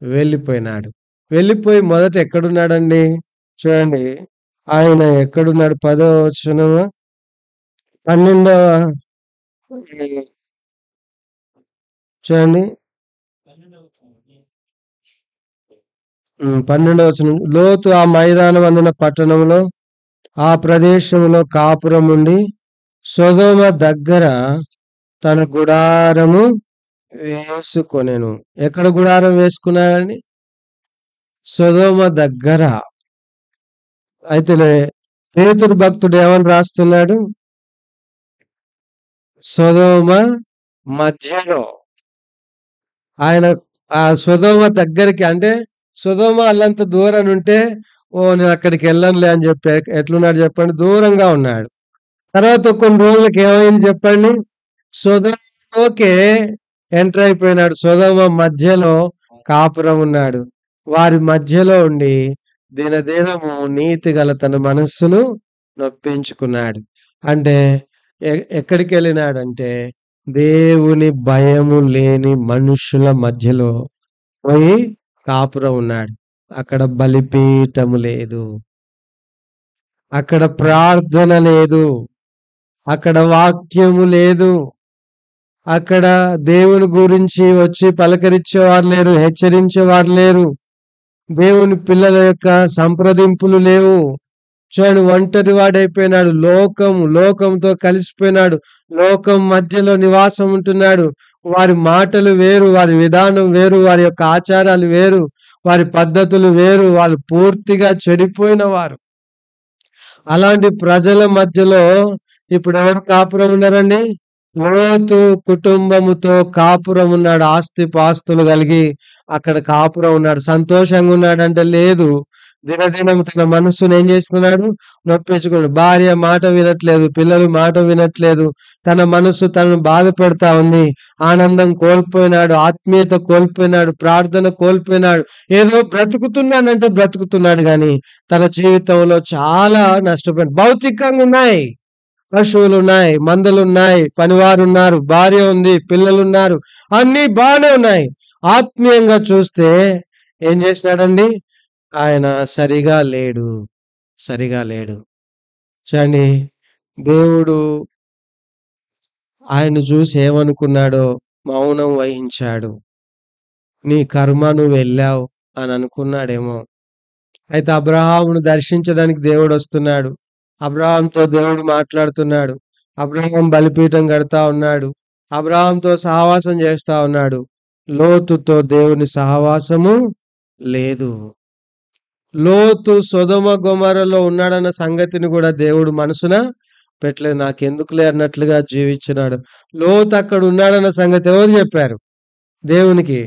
వెళ్ళిపోయినాడు. వెళ్ళిపోయి మొదట ఎక్కడున్నాడండి? చూడండి ఆయన ఎక్కడున్నాడు? 10వ వచనము 12వ చూడండి 12వ వచనం. లోతు ఆ మైదానం అందున పట్టణంలో ఆ ప్రదేశంలో కాపురం ఉండి సొదొమ దగ్గర తన గుడారము వేసుకొనెను. ఎక్కడ గుడారం వేసుకున్నాడండి? సొదొమ దగ్గర. అయితే పేతురు భక్తుడు ఏమని రాస్తున్నాడు? సొదొమ మధ్యలో. ఆయన ఆ సొదొమ దగ్గరికి, అంటే సొదొమ అల్లంత దూరం ఉంటే, నేను అక్కడికి వెళ్ళనులే అని చెప్పి ఎట్లున్నాడు చెప్పండి? దూరంగా ఉన్నాడు. తర్వాత కొన్ని రోజులకి ఏమైంది చెప్పండి? సొదొమలోకే ఎంటర్ అయిపోయినాడు. సొదొమ మధ్యలో కాపురం ఉన్నాడు. వారి మధ్యలో ఉండి దినదినము నీతి గల తన మనస్సును నొప్పించుకున్నాడు. అంటే ఎక్కడికి వెళ్ళినాడంటే దేవుని భయము లేని మనుషుల మధ్యలో పోయి కాపురం ఉన్నాడు. అక్కడ బలిపీఠము లేదు, అక్కడ ప్రార్థన లేదు, అక్కడ వాక్యము లేదు, అక్కడ దేవుని గురించి వచ్చి పలకరించేవారు లేరు, హెచ్చరించేవారు లేరు, దేవుని పిల్లల యొక్క సంప్రదింపులు లేవు. చూడండి, ఒంటరి వాడైపోయినాడు. లోకంతో కలిసిపోయినాడు. లోకం మధ్యలో నివాసం ఉంటున్నాడు. వారి మాటలు వేరు, వారి విధానం వేరు, వారి యొక్క ఆచారాలు వేరు, వారి పద్ధతులు వేరు. వాళ్ళు పూర్తిగా చెడిపోయిన వారు. అలాంటి ప్రజల మధ్యలో ఇప్పుడు ఎవరు కాపురం ఉన్నారండి? లోతు కుటుంబముతో కాపురం ఉన్నాడు. ఆస్తి పాస్తులు కలిగి అక్కడ కాపురం ఉన్నాడు. సంతోషంగా ఉన్నాడంటే లేదు. దినదినం తన మనస్సును ఏం చేస్తున్నాడు? నొప్పించుకున్నాడు. భార్య మాట వినట్లేదు, పిల్లలు మాట వినట్లేదు, తన మనస్సు తనను బాధ పెడతా ఉంది. ఆనందం కోల్పోయినాడు, ఆత్మీయత కోల్పోయినాడు, ప్రార్థన కోల్పోయినాడు. ఏదో బ్రతుకుతున్నానంటే బ్రతుకుతున్నాడు కానీ తన జీవితంలో చాలా నష్టపోయాడు. భౌతికంగా ఉన్నాయి, పశువులు ఉన్నాయి, మందలు ఉన్నాయి, పనివారు ఉన్నారు, భార్య ఉంది, పిల్లలు ఉన్నారు, అన్ని బాగానే ఉన్నాయి. ఆత్మీయంగా చూస్తే ఏం చేసినాడండి? ఆయన సరిగా లేడు. చూడండి, దేవుడు ఆయన చూసి ఏమనుకున్నాడో? మౌనం వహించాడు. నీ కర్మ, నువ్వు వెళ్ళావు అని అనుకున్నాడేమో. అయితే అబ్రహామును దర్శించడానికి దేవుడు వస్తున్నాడు. అబ్రహాంతో దేవుడు మాట్లాడుతున్నాడు. అబ్రహాం బలిపీఠం కడతా ఉన్నాడు. అబ్రహాంతో సహవాసం చేస్తా ఉన్నాడు. లోతుతో దేవుని సహవాసము లేదు. లోతు సొదొమ గొమొర్రాలో ఉన్నాడన్న సంగతిని కూడా దేవుడు మనసున పెట్టలేదు. నాకెందుకులే అన్నట్లుగా జీవించినాడు. లోతు అక్కడ ఉన్నాడన్న సంగతి ఎవరు చెప్పారు? దేవునికి.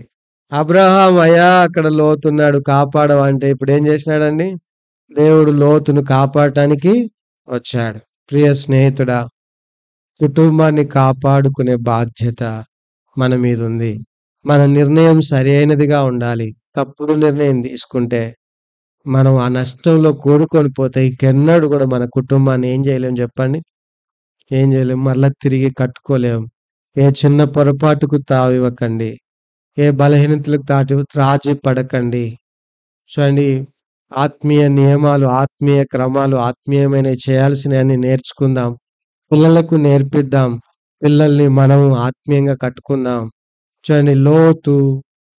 అబ్రహాం, అయ్యా అక్కడ లోతున్నాడు, కాపాడవంటే ఇప్పుడు ఏం చేసినాడండి? దేవుడు లోతును కాపాడటానికి వచ్చాడు. ప్రియ స్నేహితుడా, కుటుంబాన్ని కాపాడుకునే బాధ్యత మన మీద ఉంది. మన నిర్ణయం సరి అయినదిగా ఉండాలి. తప్పుడు నిర్ణయం తీసుకుంటే మనం ఆ నష్టంలో కూరుకొని పోతే ఇంకెన్నడూ కూడా మన కుటుంబాన్ని ఏం చేయలేం చెప్పండి? ఏం చేయలేం, మళ్ళా తిరిగి కట్టుకోలేం. ఏ చిన్న పొరపాటుకు తావివ్వకండి, ఏ బలహీనతలకు రాజీ పడకండి. చూడండి, ఆత్మీయ నియమాలు, ఆత్మీయ క్రమాలు, ఆత్మీయమైనవి చేయాల్సినవన్నీ నేర్చుకుందాం. పిల్లలకు నేర్పిద్దాం. పిల్లల్ని మనం ఆత్మీయంగా కట్టుకుందాం. చూడండి, లోతు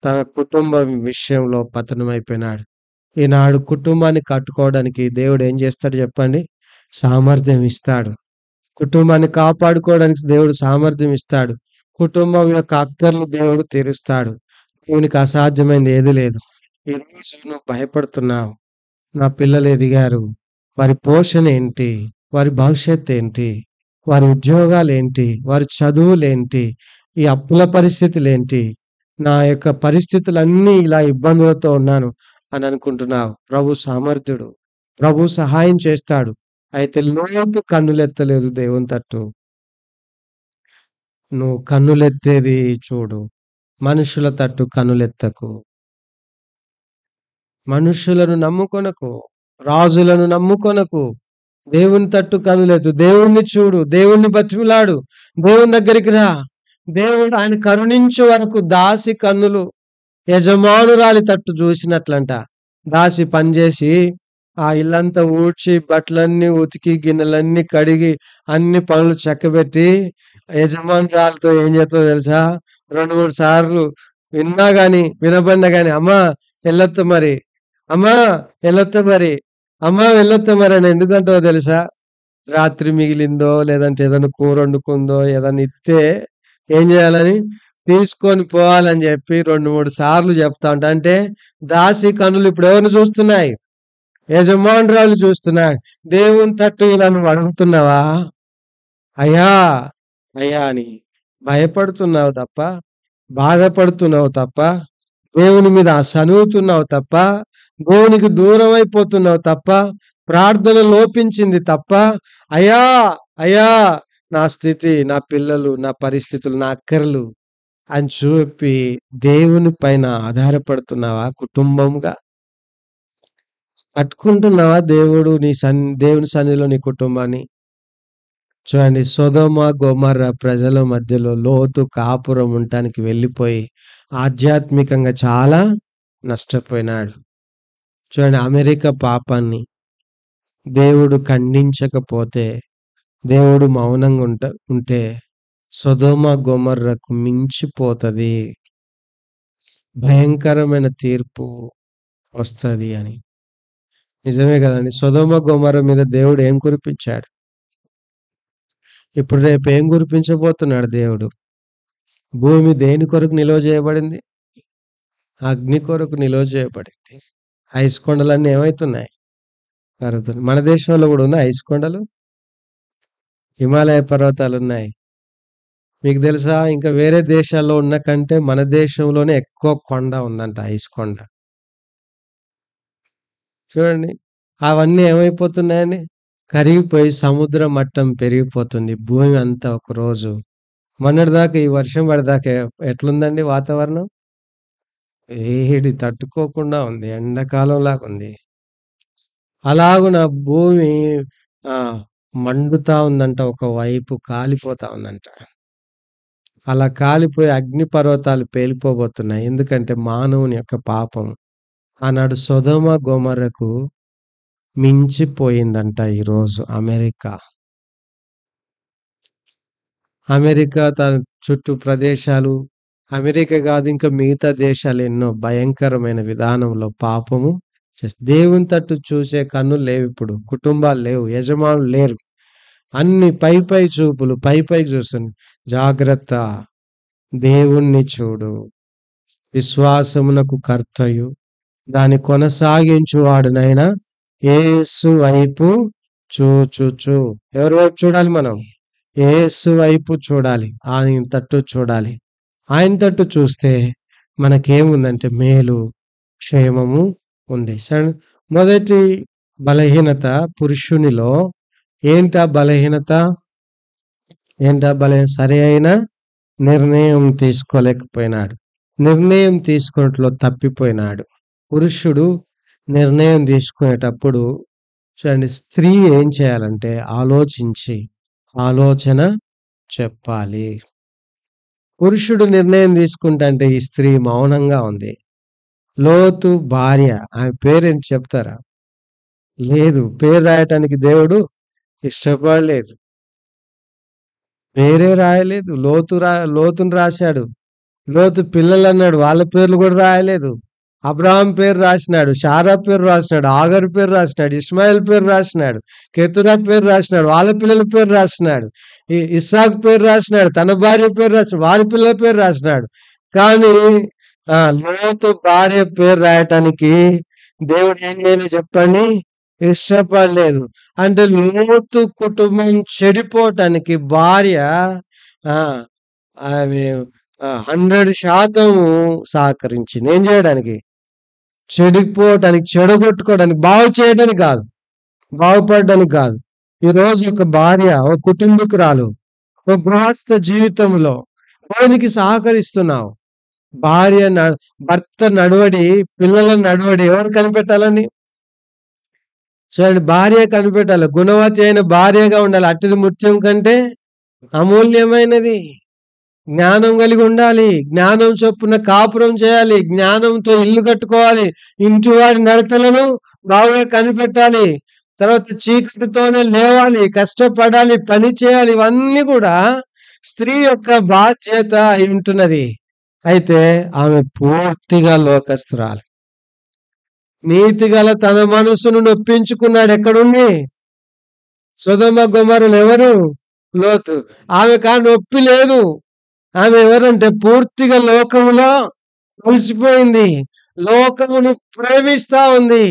తన కుటుంబం విషయంలో పతనమైపోయినాడు. ఈనాడు కుటుంబాన్ని కట్టుకోవడానికి దేవుడు ఏం చేస్తాడు చెప్పండి? సామర్థ్యం ఇస్తాడు. కుటుంబాన్ని కాపాడుకోవడానికి దేవుడు సామర్థ్యం ఇస్తాడు. కుటుంబం యొక్క అక్కర్లు దేవుడు తీరుస్తాడు. దేవునికి అసాధ్యమైనది ఏది లేదు. ఈరోజు నువ్వు భయపడుతున్నావు, నా పిల్లలు ఎదిగారు, వారి పోషణ ఏంటి, వారి భవిష్యత్తు ఏంటి, వారి ఉద్యోగాలు ఏంటి, వారి చదువులేంటి, ఈ అప్పుల పరిస్థితులు ఏంటి, నా యొక్క పరిస్థితులన్నీ ఇలా ఇబ్బందులతో ఉన్నాను అని అనుకుంటున్నావు. ప్రభు సామర్థ్యుడు, ప్రభు సహాయం చేస్తాడు. అయితే లోతు కన్నులెత్తలేదు దేవుని తట్టు. నువ్వు కన్నులెత్తేది చూడు, మనుషుల తట్టు కన్నులెత్తకు. మనుషులను నమ్ముకొనకు, రాజులను నమ్ముకొనకు. దేవుని తట్టు కన్నులెత్తు. దేవుణ్ణి చూడు, దేవుణ్ణి బతిమిలాడు, దేవుని దగ్గరికి రా. దేవుడు ఆయన కరుణించే వరకు దాసి కన్నులు యజమానురాలి తట్టు చూసినట్లంట. దాసి పనిచేసి ఆ ఇల్లంతా ఊడ్చి, బట్టలన్నీ ఉతికి, గిన్నెలన్నీ కడిగి, అన్ని పనులు చక్కబెట్టి యజమానురాలతో ఏం చేస్తుందో తెలుసా? 2-3 సార్లు వినబడినా గాని, అమ్మా వెళ్ళొత్త మరి, అమ్మా వెళ్ళొత్త మరి, అమ్మా వెళ్ళొత్త మరి అని ఎందుకంటావో తెలుసా? రాత్రి మిగిలిందో, లేదంటే ఏదైనా కూర వండుకుందో, ఏదైనా ఇస్తే ఏం చేయాలని తీసుకొని పోవాలని చెప్పి 2-3 సార్లు చెప్తా ఉంటా. అంటే దాసి కనులు ఇప్పుడు ఎవరిని చూస్తున్నాయి? యజమానురాలు చూస్తున్నాడు. దేవుని తట్టు ఇలా నువ్వు అడుగుతున్నావా? అయ్యా అయ్యా అని భయపడుతున్నావు తప్ప, బాధపడుతున్నావు తప్ప, దేవుని మీద సనుగుతున్నావు తప్ప, దేవునికి దూరం అయిపోతున్నావు తప్ప, ప్రార్థన లోపించింది తప్ప, అయ్యా అయ్యా నా స్థితి, నా పిల్లలు, నా పరిస్థితులు, నా అక్కర్లు అని చూపి దేవుని పైన ఆధారపడుతున్నావా? కుటుంబంగా కట్టుకుంటున్నావా దేవుని సన్నిధిలో నీ కుటుంబాన్ని? చూడండి, సొదొమ గొమొర్రా ప్రజల మధ్యలో లోతు కాపురం ఉండటానికి వెళ్ళిపోయి ఆధ్యాత్మికంగా చాలా నష్టపోయినాడు. చూడండి, అమెరికా పాపాన్ని దేవుడు ఖండించకపోతే, దేవుడు మౌనంగా ఉంటే సొదొమ గొమొర్రాకు మించిపోతది, భయంకరమైన తీర్పు వస్తది అని. నిజమే కదండి. సొదొమ గొమొర్రా మీద దేవుడు ఏం కురిపించాడు? ఇప్పుడు రేపు ఏం కురిపించబోతున్నాడు దేవుడు? భూమి దేని కొరకు నిలువ చేయబడింది? అగ్ని కొరకు నిలువ చేయబడింది. ఐస్ కొండలన్నీ ఏమవుతున్నాయి? కరుగుతున్నాయి. మన దేశంలో కూడా ఉన్నాయి ఐస్ కొండలు, హిమాలయ పర్వతాలు ఉన్నాయి. మీకు తెలుసా, ఇంకా వేరే దేశాల్లో ఉన్న కంటే మన దేశంలోనే ఎక్కువ కొండ ఉందంట, ఐస్ కొండ. చూడండి, అవన్నీ ఏమైపోతున్నాయండి? కరిగిపోయి సముద్ర మట్టం పెరిగిపోతుంది. భూమి అంతా ఒకరోజు మొన్నటిదాకా ఈ వర్షం పడదాకా ఎట్లుందండి వాతావరణం? వేడి తట్టుకోకుండా ఉంది, ఎండాకాలం లాగా ఉంది. అలాగున భూమి మండుతా ఉందంట, ఒకవైపు కాలిపోతా ఉందంట. అలా కాలిపోయి అగ్ని పర్వతాలు పేలిపోబోతున్నాయి. ఎందుకంటే మానవుని యొక్క పాపం ఆనాడు సొదొమ గొమొర్రాకు మించిపోయిందంట. ఈరోజు అమెరికా తన చుట్టూ ప్రదేశాలు, అమెరికా కాదు ఇంకా మిగతా దేశాలు ఎన్నో భయంకరమైన విధానంలో పాపము దేవుని తట్టు చూసే కన్నులు లేవు. ఇప్పుడు కుటుంబాలు లేవు, యజమానులు లేరు. అన్ని పై చూపులు, పైకి చూస్తుంది. జాగ్రత్త, దేవుణ్ణి చూడు. విశ్వాసమునకు కర్తయు దాన్ని కొనసాగించువాడునైనా యేసు వైపు చూచుచు. ఎవరి వైపు చూడాలి మనం? యేసు వైపు చూడాలి, ఆయన తట్టు చూడాలి. ఆయన తట్టు చూస్తే మనకేముందంటే మేలు, క్షేమము ఉంది. మొదటి బలహీనత పురుషునిలో ఏంటా బలహీనత? సరి అయిన నిర్ణయం తీసుకోలేకపోయినాడు. నిర్ణయం తీసుకున్నట్లో తప్పిపోయినాడు. పురుషుడు నిర్ణయం తీసుకునేటప్పుడు చూడండి, స్త్రీ ఏం చేయాలంటే ఆలోచన చెప్పాలి. పురుషుడు నిర్ణయం తీసుకుంటే ఈ స్త్రీ మౌనంగా ఉంది. లోతు భార్య, ఆమె పేరేంటి చెప్తారా? లేదు, పేరు రాయటానికి దేవుడు ఇష్టపడలేదు. పేరే రాయలేదు. లోతును రాశాడు. లోతు పిల్లలు అన్నాడు, వాళ్ళ పేర్లు కూడా రాయలేదు. అబ్రహాం పేరు రాసినాడు, షారా పేరు రాసినాడు, ఆగర్ పేరు రాసినాడు, ఇస్మాయిల్ పేరు రాసినాడు, కెతురా పేరు రాసినాడు, వాళ్ళ పిల్లల పేరు రాసినాడు, ఇస్సాక్ పేరు రాసినాడు, తన భార్య పేరు రాసినాడు, వారి పిల్లల పేరు రాసినాడు. కానీ లోతు భార్య పేరు రాయటానికి దేవుడు ఏం చేయలేదు చెప్పండి? ఇష్టపడలేదు. అంటే లోతు కుటుంబం చెడిపోవటానికి భార్య ఆమె 100% సహకరించింది. ఏం చేయడానికి? చెడిపోవటానికి, చెడగొట్టుకోవడానికి, బాగు చేయడానికి కాదు, బాగుపడడానికి కాదు. ఈరోజు ఒక భార్య, ఒక కుటుంబకురాలు, ఒక గృహస్థ జీవితంలో దేవునికి సహకరిస్తున్నావు. భర్త నడవడి, పిల్లల నడవడి ఎవరు కనిపెట్టాలని? చూడండి, భార్య కనిపెట్టాలి. గుణవతి అయిన భార్యగా ఉండాలి. అట్టిది ముత్యం కంటే అమూల్యమైనది. జ్ఞానం కలిగి ఉండాలి. జ్ఞానం చొప్పున కాపురం చేయాలి. జ్ఞానంతో ఇల్లు కట్టుకోవాలి. ఇంటి వారి నడతలను బాగా కనిపెట్టాలి. తర్వాత చీకటితోనే లేవాలి, కష్టపడాలి, పని చేయాలి. ఇవన్నీ కూడా స్త్రీ యొక్క బాధ్యత అయి ఉంటున్నది. అయితే ఆమె పూర్తిగా లోకస్తురాలు. నీతిగల తన మనసును నొప్పించుకున్నాడు. ఎక్కడుంది? సొదొమ గొమొర్రాలో ఎవరు? లోతు. ఆమె నొప్పి లేదు. ఆమె ఎవరంటే పూర్తిగా లోకములో కలిసిపోయింది. లోకమును ప్రేమిస్తా ఉంది.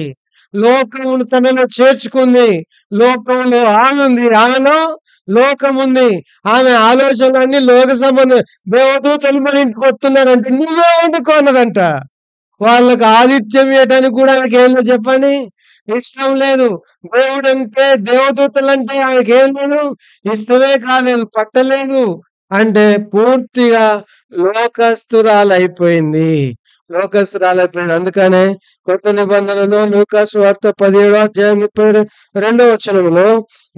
లోకమును తనలో చేర్చుకుంది. లోకంలో ఆమె ఉంది. ఆమెలో లోకముంది. ఆమె ఆలోచనలన్నీ లోక సంబంధం. దేవదూతలు మన ఇంటికి వస్తున్నారంటే నువ్వే వండుకో అన్నదంట. వాళ్ళకి ఆతిథ్యం ఇవ్వటానికి కూడా ఆమెకేం లేదు చెప్పండి. ఇష్టం లేదు. దేవుడంటే దేవదూతలంటే ఆమెకేం లేదు. ఇష్టమే కాలేదు. పట్టలేదు. అంటే పూర్తిగా లోకస్తురాలైపోయింది. లోకస్తురాలైపోయింది. అందుకనే కొత్త నిబంధనలో లూకా సువార్త 17వ అధ్యాయం 32వ వచనంలో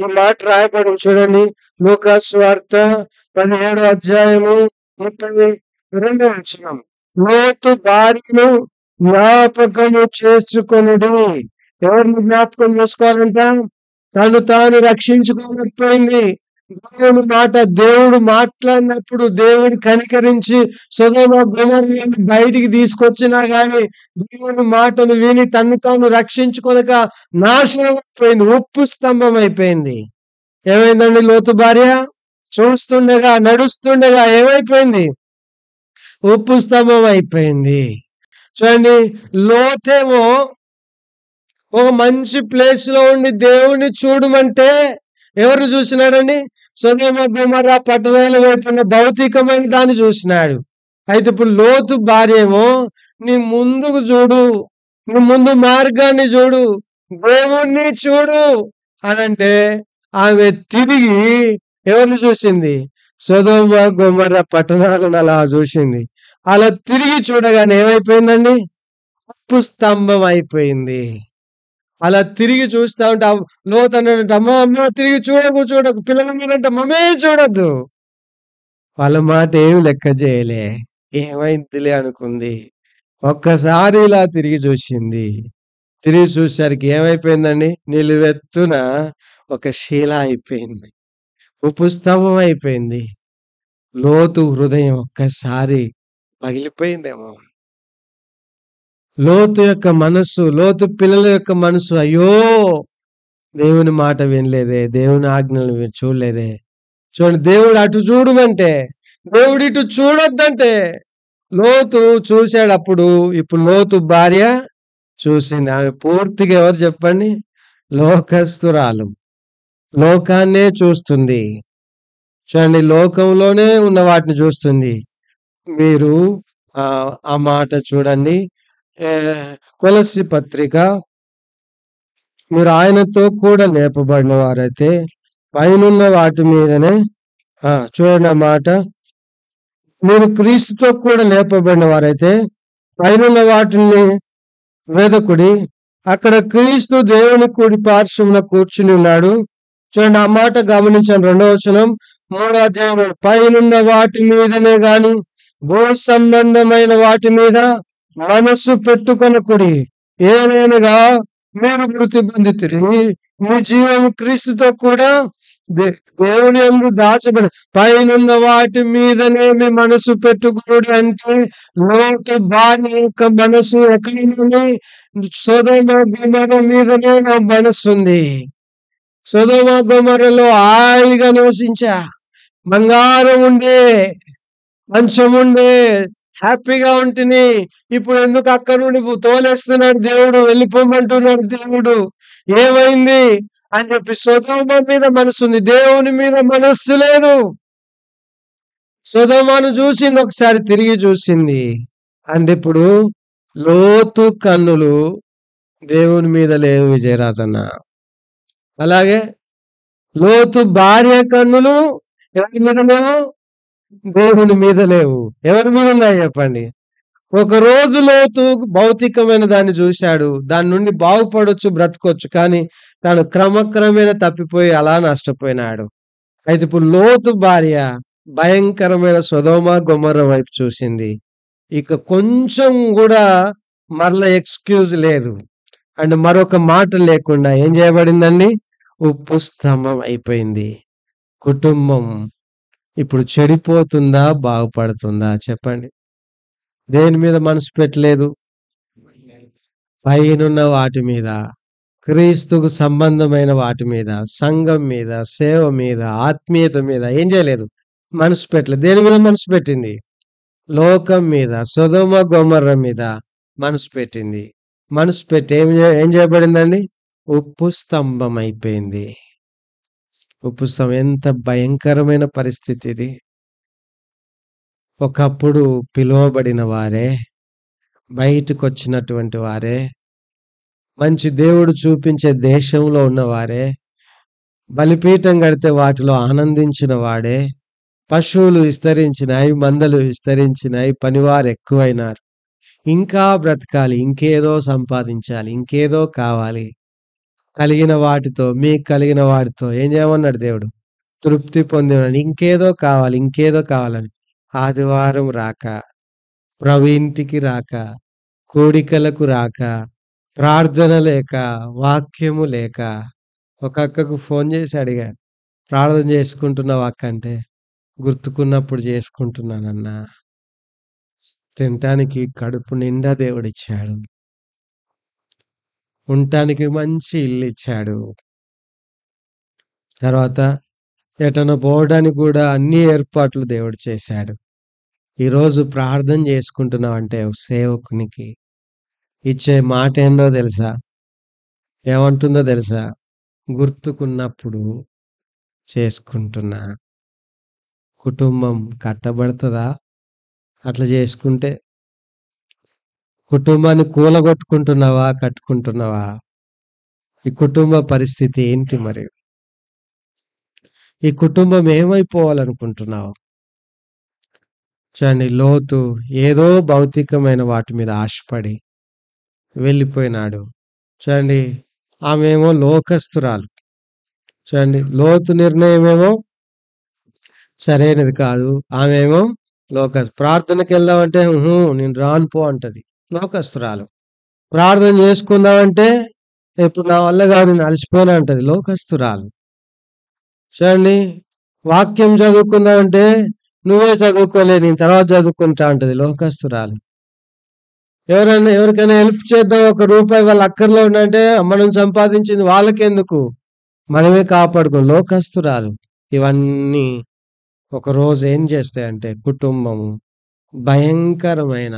ఈ మాట రాయబడింది చూడండి. లూకా సువార్త 17వ అధ్యాయము 32వ వచనం. లోతు భార్యను జ్ఞాపకము చేసుకొనుడి. ఎవరిని జ్ఞాపకం చేసుకోవాలంట? తను తాను రక్షించుకోలేకపోయింది. దేవుని మాట దేవుడు మాట్లాడినప్పుడు దేవుడు కనికరించి సొదొమ గొమొర్రాను బయటికి తీసుకొచ్చినా గాని దేవుని మాటను విని తన్ను తాను రక్షించుకోలేక నాశనం అయిపోయింది. ఉప్పు స్తంభం అయిపోయింది. ఏమైందండి లోతు భార్య? చూస్తుండగా నడుస్తుండగా ఏమైపోయింది? ఉప్పు స్తంభం అయిపోయింది. చూడండి, లోతేమో ఒక మంచి ప్లేస్ లో ఉండి దేవుణ్ణి చూడమంటే ఎవరు చూసినాడండి? సొదొమ గొమొర్రా పట్టణాల వైపు ఉన్న భౌతికమైన దాన్ని చూసినాడు. అయితే ఇప్పుడు లోతు భార్య ఏమో నీ ముందుకు చూడు, నీ ముందు మార్గాన్ని చూడు, దేవుణ్ణి చూడు అనంటే ఆమె తిరిగి ఎవరిని చూసింది? సొదొమ గొమొర్రా పట్టణాలను అలా చూసింది. అలా తిరిగి చూడగానే ఏమైపోయిందండి? ఉప్పు స్తంభం అయిపోయింది. అలా తిరిగి చూస్తా ఉంటే లోతు అన్నాడంట, అమ్మ తిరిగి చూడకు పిల్లల మీదంట మమ్మే చూడొద్దు. వాళ్ళ మాట ఏమి లెక్క చేయలే. ఏమైందిలే అనుకుంది. ఒక్కసారి ఇలా తిరిగి చూసింది. తిరిగి చూసేసరికి ఏమైపోయిందండి? నిలువెత్తున ఒక శిల అయిపోయింది. ఉప్పు స్తంభం అయిపోయింది. లోతు హృదయం ఒక్కసారి పగిలిపోయిందేమో. లోతు యొక్క మనసు, లోతు పిల్లల యొక్క మనసు, అయ్యో దేవుని మాట వినలేదే, దేవుని ఆజ్ఞలు చూడలేదే. చూడండి, దేవుడు అటు చూడమంటే దేవుడు ఇటు చూడొద్దంటే లోతు చూశాడు. అప్పుడు ఇప్పుడు లోతు భార్య చూసింది. ఆమె పూర్తిగా ఎవరు చెప్పండి? లోకస్తురాలు. లోకాన్నే చూస్తుంది. చూడండి, లోకంలోనే ఉన్న వాటిని చూస్తుంది. మీరు ఆ మాట చూడండి. కొలస్సీ పత్రిక, మీరు ఆయనతో కూడా లేపబడిన వారైతే పైనున్న వాటి మీదనే చూడండి ఆ మాట. మీరు క్రీస్తుతో కూడా లేపబడిన వారైతే పైనున్న వాటిని వెదకుడి, అక్కడ క్రీస్తు దేవుని కుడి పార్శ్వమున కూర్చుని ఉన్నాడు. చూడండి ఆ మాట గమనించండి. 2వ వచనం 3వ అధ్యాయం. పైనున్న వాటి మీదనే గాని భూ సంబంధమైన వాటి మీద మనస్సు పెట్టుకొనకుడి. ఏలైనగా మీరు మృతి పొందితిరి, మీ జీవం క్రీస్తుతో కూడా దేవుని యందు దాచబడి పైనున్న వాటి మీదనే మీ మనసు పెట్టుకోడు. అంటే లోతు భార్య యొక్క మనసు ఎక్కడుంది? సొదొమ గొమొర్రా మీదనే నా మనసు ఉంది. సొదొమ గొమొర్రాలో హాయిగా నివసించా, బంగారం ఉండే, మంచం ఉండే, హ్యాపీగా ఉంటుంది. ఇప్పుడు ఎందుకు అక్కడ నుండి తోలేస్తున్నాడు దేవుడు, వెళ్ళిపోమంటున్నాడు దేవుడు, ఏమైంది అని చెప్పి సొదొమ మీద మనసు ఉంది, దేవుని మీద మనస్సు లేదు. సొదొమను చూసింది, ఒకసారి తిరిగి చూసింది. అంటే ఇప్పుడు లోతు కన్నులు దేవుని మీద లేవు విజయరాజన్న. అలాగే లోతు భార్య కన్నులు ఎవరి మీద లేవు? దేవుని మీద లేవు. ఎవరి మీద ఉన్నాయి చెప్పండి? ఒక రోజు లోతు భౌతికమైన దాన్ని చూశాడు, దాని నుండి బాగుపడొచ్చు, బ్రతకొచ్చు. కానీ తాను క్రమక్రమేణా తప్పిపోయి అలా నష్టపోయినాడు. అయితే ఇప్పుడు లోతు భార్య భయంకరమైన సొదొమ గొమొర్రా వైపు చూసింది. ఇక కొంచెం కూడా మరల ఎక్స్క్యూజ్ లేదు. అండ్ మరొక మాట లేకుండా ఏం చేయబడిందండి? ఉప్పు స్తంభం అయిపోయింది. కుటుంబం ఇప్పుడు చెడిపోతుందా, బాగుపడుతుందా చెప్పండి? దేని మీద మనసు పెట్టలేదు? పైనున్న వాటి మీద, క్రీస్తుకు సంబంధమైన వాటి మీద, సంఘం మీద, సేవ మీద, ఆత్మీయత మీద ఏం చేయలేదు? మనసు పెట్టలేదు. దేని మీద మనసు పెట్టింది? లోకం మీద, సొదొమ గొమొర్రా మీద మనసు పెట్టింది. మనసు పెట్టి ఏం చేయబడిందండి? ఉప్పు స్తంభం అయిపోయింది. ఉప్పు స్తంభం. ఎంత భయంకరమైన పరిస్థితి ఇది. ఒకప్పుడు పిలువబడిన వారే, బయటకొచ్చినటువంటి వారే, మంచి దేవుడు చూపించే దేశంలో ఉన్నవారే, బలిపీఠం కడితే వాటిలో ఆనందించిన వాడే, పశువులు విస్తరించినాయి, మందలు విస్తరించినాయి, పనివారు ఎక్కువైనారు. ఇంకా బ్రతకాలి, ఇంకేదో సంపాదించాలి, ఇంకేదో కావాలి. కలిగిన వాటితో, మీకు కలిగిన వాటితో ఏం చేయమన్నాడు దేవుడు? తృప్తి పొందినాడు. ఇంకేదో కావాలి, ఇంకేదో కావాలని. ఆదివారం రాక, ప్రభు ఇంటికి రాక, కోడికలకు రాక, ప్రార్థన లేక, వాక్యము లేక. ఒక అక్కకు ఫోన్ చేసి అడిగాడు, ప్రార్థన చేసుకుంటున్నావు అక్క అంటే, గుర్తుకున్నప్పుడు చేసుకుంటున్నానన్నా. తినటానికి కడుపు నిండా దేవుడిచ్చాడు. ఉండటానికి మంచి ఇల్లు ఇచ్చాడు. తర్వాత ఎటన పోవడానికి కూడా అన్ని ఏర్పాట్లు దేవుడు చేశాడు. ఈరోజు ప్రార్థన చేసుకుంటున్నావంటే ఒక సేవకునికి ఇచ్చే మాట ఏందో తెలుసా? ఏమంటుందో తెలుసా? గుర్తుకున్నప్పుడు చేసుకుంటున్నా. కుటుంబం కట్టబడుతుందా అట్లా చేసుకుంటే? కుటుంబాన్ని కూలగొట్టుకుంటున్నావా, కట్టుకుంటున్నావా? ఈ కుటుంబ పరిస్థితి ఏంటి మరి? ఈ కుటుంబం ఏమైపోవాలనుకుంటున్నావు? చూడండి, లోతు ఏదో భౌతికమైన వాటి మీద ఆశపడి వెళ్ళిపోయినాడు. చూడండి, ఆమెమో లోకస్తురాలు. చూడండి, లోతు నిర్ణయం ఏమో సరైనది కాదు. ఆమెమో ప్రార్థనకి వెళ్దామంటే నేను రాను పో అంటది. లోకస్తురాలు. ప్రార్థన చేసుకుందామంటే ఇప్పుడు నా వల్ల కాదు, నేను అలసిపోయినా అంటది. లోకస్తురాలు. చూడండి, వాక్యం చదువుకుందామంటే నువ్వే చదువుకోలే, నేను తర్వాత చదువుకుంటా అంటది. లోకస్తురాలు. ఎవరికైనా హెల్ప్ చేద్దాం, ₹1 వాళ్ళ అక్కర్లో ఉండంటే మనం సంపాదించింది వాళ్ళకెందుకు, మనమే కాపాడుకో. లోకస్తురాలు. ఇవన్నీ ఒకరోజు ఏం చేస్తాయంటే కుటుంబము భయంకరమైన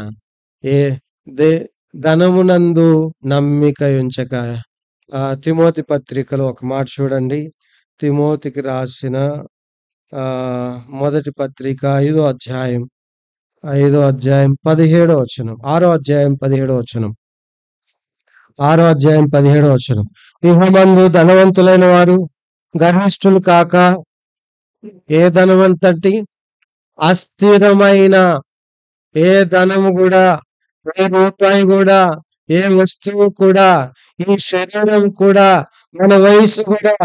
ధనమునందు నమ్మిక ఉంచక. తిమోతి పత్రికలో ఒక మాట చూడండి. తిమోతికి రాసిన మొదటి పత్రిక 5వ అధ్యాయం 17వ వచనం. 6వ అధ్యాయం 17వ వచనం. 6వ అధ్యాయం 17వ వచనం. ఇహమందు ధనవంతులైన వారు గర్విష్ఠులు కాక, ఏ ధనవంతటి అస్థిరమైన ఏ ధనము కూడా, ఏ రూపాయి కూడా, ఏ వస్తువు కూడా, ఈ శరీరం కూడా, మన వయసు కూడా,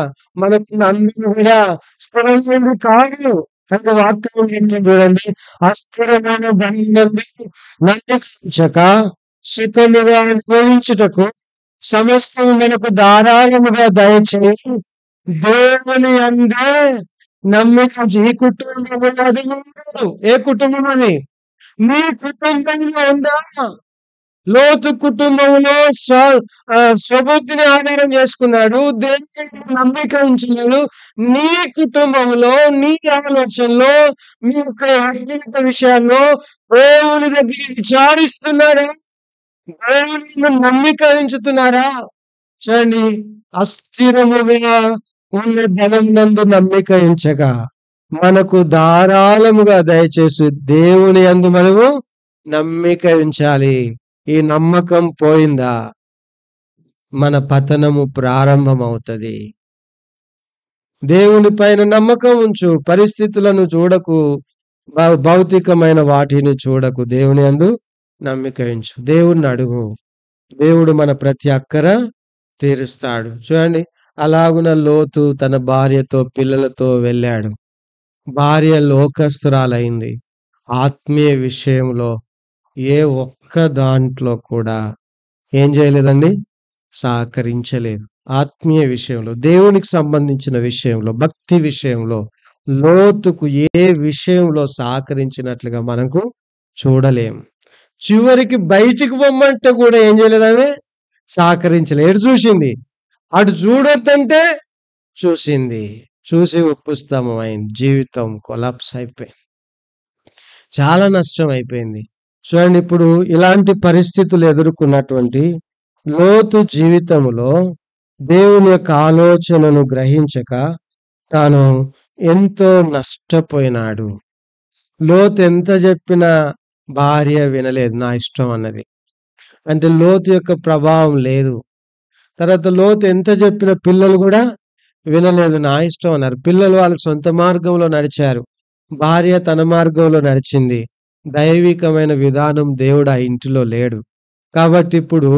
మనకు అందరూ కూడా స్థిరమైనది కాదు. అంటే వాక్యం ఏంటి చూడండి. అస్థిరమైన ధనమునందు నమ్మిక సుఖముగా అనుభవించుటకు సమస్తం మనకు ధారాళముగా దయచేసి దేవుని అందే నమ్మిక. ఈ కుటుంబంలో అది ఉండదు. ఏ కుటుంబం అని? నీ కుటుంబంలో ఉందా? లోతు కుటుంబంలో స్వబుద్ధిని ఆధారం చేసుకున్నాడు, దేవుని నమ్మిక ఉంచలేదు. నీ కుటుంబంలో, నీ ఆలోచనలో, మీ యొక్క వ్యక్తిగత విషయాల్లో దేవుని దగ్గర విచారిస్తున్నారా? దేవుని నమ్మిక ఉంచుతున్నారా? చూడండి, అస్థిరముగా ఉన్న ధనం నందు నమ్మిక ఉంచగా మనకు ధారాళముగా దయచేసి దేవుని యందు మనము నమ్మిక ఉంచాలి. ఈ నమ్మకం పోయిందా, మన పతనము ప్రారంభమవుతుంది. దేవుని పైన నమ్మకం ఉంచు. పరిస్థితులను చూడకు, భౌతికమైన వాటిని చూడకు. దేవుని యందు నమ్మిక ఉంచు. దేవుణ్ణి అడుగు. దేవుడు మన ప్రతి అక్కర తీరుస్తాడు. చూడండి, అలాగున లోతు తన భార్యతో పిల్లలతో వెళ్ళాడు. భార్య లోకస్తురాలైంది. ఆత్మీయ విషయంలో ఏ ఒక్క దాంట్లో కూడా ఏం చేయలేదండి? సహకరించలేదు. ఆత్మీయ విషయంలో, దేవునికి సంబంధించిన విషయంలో, భక్తి విషయంలో లోతుకు ఏ విషయంలో సహకరించినట్లుగా మనకు చూడలేము. చివరికి బయటికి పొమ్మంటే కూడా ఏం చేయలేదామె? సహకరించలేదు. ఎటు చూసింది? అటు చూడొద్దంటే చూసింది. చూసి ఉప్పుస్తమం అయింది. జీవితం కొలాప్స్ అయిపోయింది. చాలా నష్టం అయిపోయింది. చూడండి, ఇప్పుడు ఇలాంటి పరిస్థితులు ఎదుర్కొన్నటువంటి లోతు జీవితంలో దేవుని యొక్క ఆలోచనను గ్రహించక తాను ఎంతో నష్టపోయినాడు. లోతు ఎంత చెప్పినా భార్య వినలేదు, నా ఇష్టం అన్నది. అంటే లోతు యొక్క ప్రభావం లేదు. తర్వాత లోతు ఎంత చెప్పిన పిల్లలు కూడా వినలేదు, నా ఇష్టం అన్నారు. పిల్లలు వాళ్ళ సొంత మార్గంలో నడిచారు, భార్య తన మార్గంలో నడిచింది. దైవికమైన విధానం దేవుడు ఆ ఇంటిలో లేడు. కాబట్టి ఇప్పుడు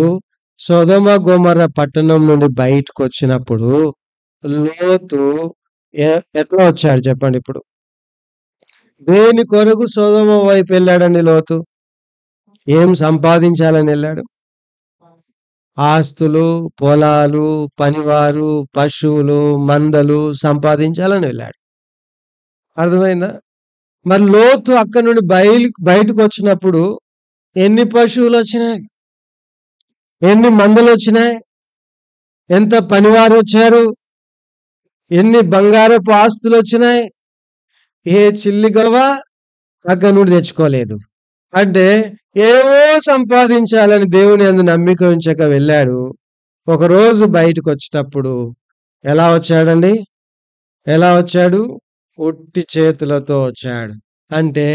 సొదొమ గొమొర్రా పట్టణం నుండి బయటకు వచ్చినప్పుడు లోతు ఎట్లా వచ్చాడు చెప్పండి? ఇప్పుడు దేని కొరకు సొదొమ వైపు వెళ్ళాడండి లోతు? ఏం సంపాదించాలని వెళ్ళాడు? ఆస్తులు, పొలాలు, పనివారు, పశువులు, మందలు సంపాదించాలని వెళ్ళాడు. అర్థమైందా? మరి లోతు అక్కడి నుండి బయటకు వచ్చినప్పుడు ఎన్ని పశువులు వచ్చినాయి? ఎన్ని మందలు వచ్చినాయి? ఎంత పనివారు వచ్చారు? ఎన్ని బంగారపు ఆస్తులు వచ్చినాయి? ఏ చిల్లి గొడవ అక్కడి నుండి తెచ్చుకోలేదు. అంటే ఏవో సంపాదించాలని దేవుని యందు నమ్మిక ఉంచక వెళ్ళాడు. ఒకరోజు బయటకు వచ్చేటప్పుడు ఎలా వచ్చాడండి? ఎలా వచ్చాడు? ఉట్టి చేతులతో వచ్చాడు. అంటే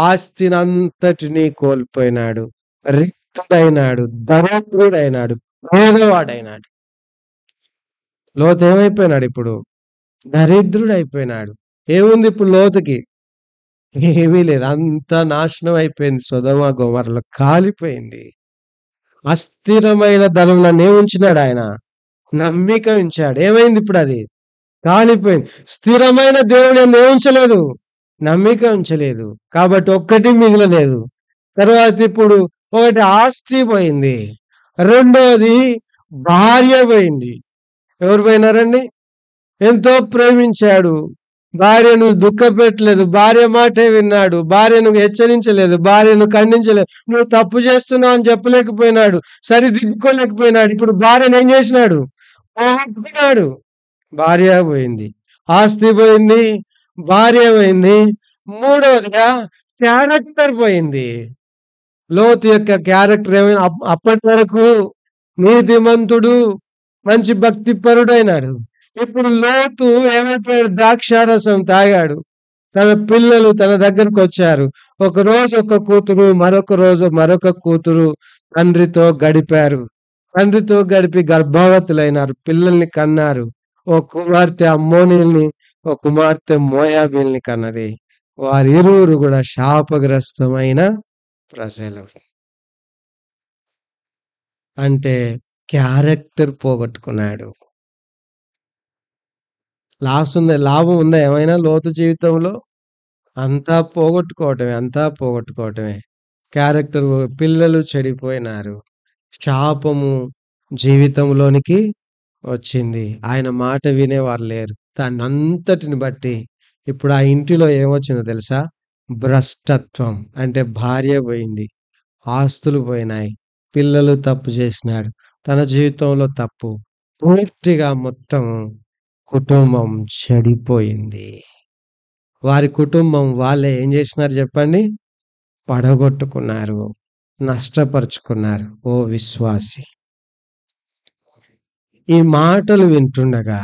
ఆస్తినంతటినీ కోల్పోయినాడు, రిక్తుడైనాడు, దరిద్రుడైనాడు, పేదవాడైనాడు. లోతు ఏమైపోయినాడు? ఇప్పుడు దరిద్రుడైపోయినాడు. ఏముంది ఇప్పుడు లోతుకి? ఏమీ లేదు, అంతా నాశనం అయిపోయింది. సొదొమ గొమొర్రాలో కాలిపోయింది. అస్థిరమైన ధనంలో ఉంచినాడు ఆయన, నమ్మిక ఉంచాడు. ఏమైంది ఇప్పుడు? అది కాలిపోయింది. స్థిరమైన దేవుడు ఉంచలేదు, నమ్మిక ఉంచలేదు. కాబట్టి ఒక్కటి మిగలలేదు. తర్వాత ఇప్పుడు ఒకటి ఆస్తి పోయింది, రెండోది భార్య పోయింది. ఎవరు పోయినారండి? ఎంతో ప్రేమించాడు, భార్యను దుఃఖపెట్టలేదు, భార్య మాటే విన్నాడు, భార్యను హెచ్చరించలేదు, భార్యను ఖండించలేదు, నువ్వు తప్పు చేస్తున్నావు అని చెప్పలేకపోయినాడు, సరిదిద్దుకోలేకపోయినాడు. ఇప్పుడు భార్యను ఏం చేసినాడు? పోగొట్టుకున్నాడు. భార్య పోయింది, ఆస్తి పోయింది, భార్య పోయింది. మూడవదిగా క్యారెక్టర్ పోయింది. లోతు యొక్క క్యారెక్టర్ ఏమైనా? అప్పటి వరకు నీతిమంతుడు, మంచి భక్తిపరుడైనాడు. ఇప్పుడు లోతు ఏమైపోయాడు? ద్రాక్షారసం తాగాడు. తన పిల్లలు తన దగ్గరకు వచ్చారు. ఒక రోజు ఒక కూతురు, మరొక రోజు మరొక కూతురు తండ్రితో గడిపారు. తండ్రితో గడిపి గర్భవతులైనారు, పిల్లల్ని కన్నారు. ఓ కుమార్తె అమ్మోనీల్ని, ఓ కుమార్తె మోయాబీల్ని కన్నది. వారిరువురు కూడా శాపగ్రస్తమైన ప్రజలు. అంటే క్యారెక్టర్ పోగొట్టుకున్నాడు. లాభం ఉందా ఏమైనా లోతు జీవితంలో? అంతా పోగొట్టుకోవటమే. క్యారెక్టర్, పిల్లలు చెడిపోయినారు, శాపము జీవితంలోనికి వచ్చింది. ఆయన మాట వినేవారు లేరు. దాన్ని అంతటిని బట్టి ఇప్పుడు ఆ ఇంటిలో ఏమొచ్చిందో తెలుసా? భ్రష్టత్వం. అంటే భార్య పోయింది, ఆస్తులు పోయినాయి, పిల్లలు తప్పు చేసినాడు, తన జీవితంలో తప్పు, పూర్తిగా మొత్తం కుటుంబం చెడిపోయింది. వారి కుటుంబం వాళ్ళే ఏం చేసినారు చెప్పండి? పడగొట్టుకున్నారు, నష్టపరుచుకున్నారు. ఓ విశ్వాసి, ఈ మాటలు వింటుండగా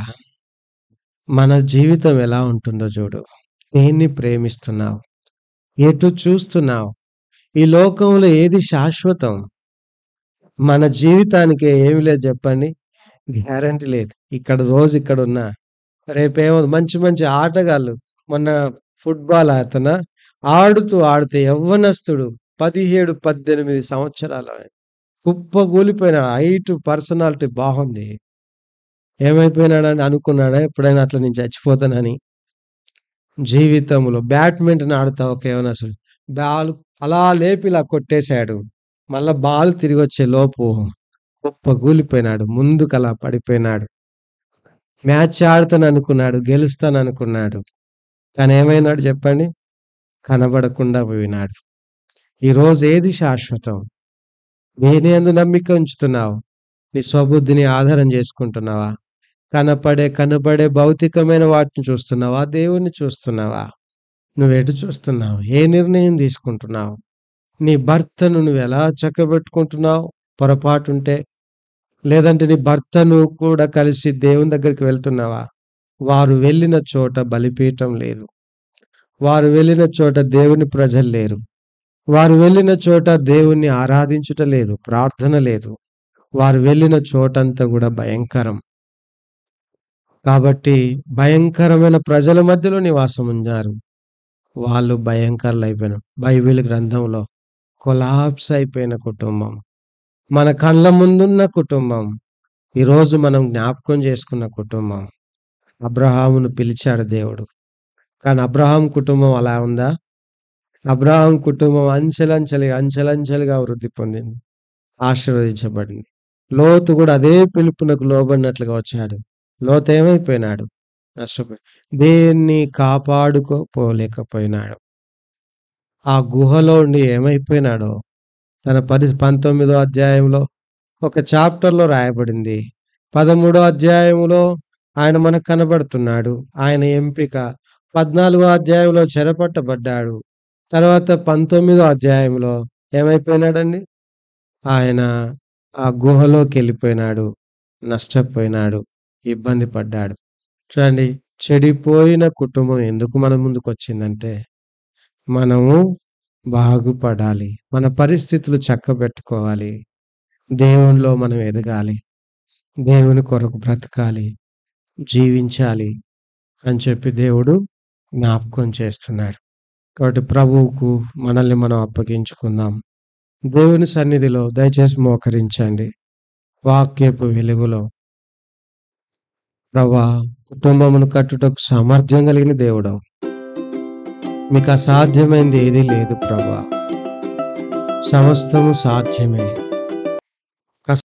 మన జీవితం ఎలా ఉంటుందో చూడు. దేన్ని ప్రేమిస్తున్నావు? ఎటు చూస్తున్నావు? ఈ లోకంలో ఏది శాశ్వతం? మన జీవితానికి ఏమి లేదు చెప్పండి, గ్యారంటీ లేదు. రోజు ఇక్కడ ఉన్నా రేపేమో మంచి మంచి ఆటగాళ్ళు, మొన్న ఫుట్బాల్ అతను ఆడుతూ యవ్వనస్తుడు, 17-18 సంవత్సరాలు, కుప్పగూలిపోయినాడు. హైట్, పర్సనాలిటీ బాగుంది. ఏమైపోయినాడని అనుకున్నాడా ఎప్పుడైనా అట్లా నేను చచ్చిపోతానని? జీవితంలో బ్యాడ్మింటన్ ఆడుతా ఒక యవనస్తుడు, బాల్ అలా లేపి ఇలా కొట్టేశాడు. మళ్ళా బాల్ తిరిగి వచ్చే లోపు కుప్పగూలిపోయినాడు, ముందుకు అలా పడిపోయినాడు. మ్యాచ్ ఆడుతాననుకున్నాడు, గెలుస్తాననుకున్నాడు, కానీ ఏమైనాడు చెప్పండి? కనబడకుండా పోయినాడు. ఈరోజు ఏది శాశ్వతం? దేని యందు నమ్మిక ఉంచుతున్నావు? నీ స్వబుద్ధిని ఆధారం చేసుకుంటున్నావా? కనబడే భౌతికమైన వాటిని చూస్తున్నావా? దేవుణ్ణి చూస్తున్నావా? నువ్వెటు చూస్తున్నావు? ఏ నిర్ణయం తీసుకుంటున్నావు? నీ భర్తను నువ్వెలా చక్కబెట్టుకుంటున్నావు పొరపాటుంటే? లేదంటే నీ భర్తను కూడా కలిసి దేవుని దగ్గరికి వెళ్తున్నావా? వారు వెళ్ళిన చోట బలిపీఠం లేదు. వారు వెళ్ళిన చోట దేవుని ప్రజలు లేరు. వారు వెళ్ళిన చోట దేవుణ్ణి ఆరాధించుట లేదు, ప్రార్థన లేదు. వారు వెళ్ళిన చోటంతా కూడా భయంకరం. కాబట్టి భయంకరమైన ప్రజల మధ్యలో నివాసం ఉన్నారు. వాళ్ళు భయంకరులైపోయినారు. బైబిల్ గ్రంథంలో కొలాప్స్ అయిపోయిన కుటుంబం, మన కళ్ళ ముందున్న కుటుంబం, ఈరోజు మనం జ్ఞాపకం చేసుకున్న కుటుంబం. అబ్రహామును పిలిచాడు దేవుడు, కానీ అబ్రహాం కుటుంబం అలా ఉందా? అబ్రహాం కుటుంబం అంచెలంచెలుగా వృద్ధి పొందింది, ఆశీర్వదించబడింది. లోతు కూడా అదే పిలుపునకు లోబడినట్లుగా వచ్చాడు. లోతు ఏమైపోయినాడు? నష్టపోయి దేన్ని కాపాడుకోలేకపోయినాడు. ఆ గుహలో ఉండి ఏమైపోయినాడో తన 19వ అధ్యాయంలో ఒక చాప్టర్లో రాయబడింది. 13వ అధ్యాయంలో ఆయన మనకు కనబడుతున్నాడు. ఆయన ఎంపిక 14వ అధ్యాయంలో చెరపట్టబడ్డాడు. తర్వాత 19వ అధ్యాయంలో ఏమైపోయినాడండి? ఆయన ఆ గుహలోకి వెళ్ళిపోయినాడు, నష్టపోయినాడు, ఇబ్బంది పడ్డాడు. చూడండి, చెడిపోయిన కుటుంబం ఎందుకు మన ముందుకు వచ్చిందంటే మనము బాగుపడాలి, మన పరిస్థితులు చక్కబెట్టుకోవాలి, దేవునిలో మనం ఎదగాలి, దేవుని కొరకు బ్రతకాలి, జీవించాలి అని చెప్పి దేవుడు జ్ఞాపకం చేస్తున్నాడు. కాబట్టి ప్రభువుకు మనల్ని మనం అప్పగించుకుందాం. దేవుని సన్నిధిలో దయచేసి మోకరించండి. వాక్యపు వెలుగులో ప్రభువా, కుటుంబమును కట్టుటకు సామర్థ్యం కలిగిన దేవుడవు. మీకు అసాధ్యమైనది ఏదీ లేదు ప్రభువా, సమస్తము సాధ్యమే.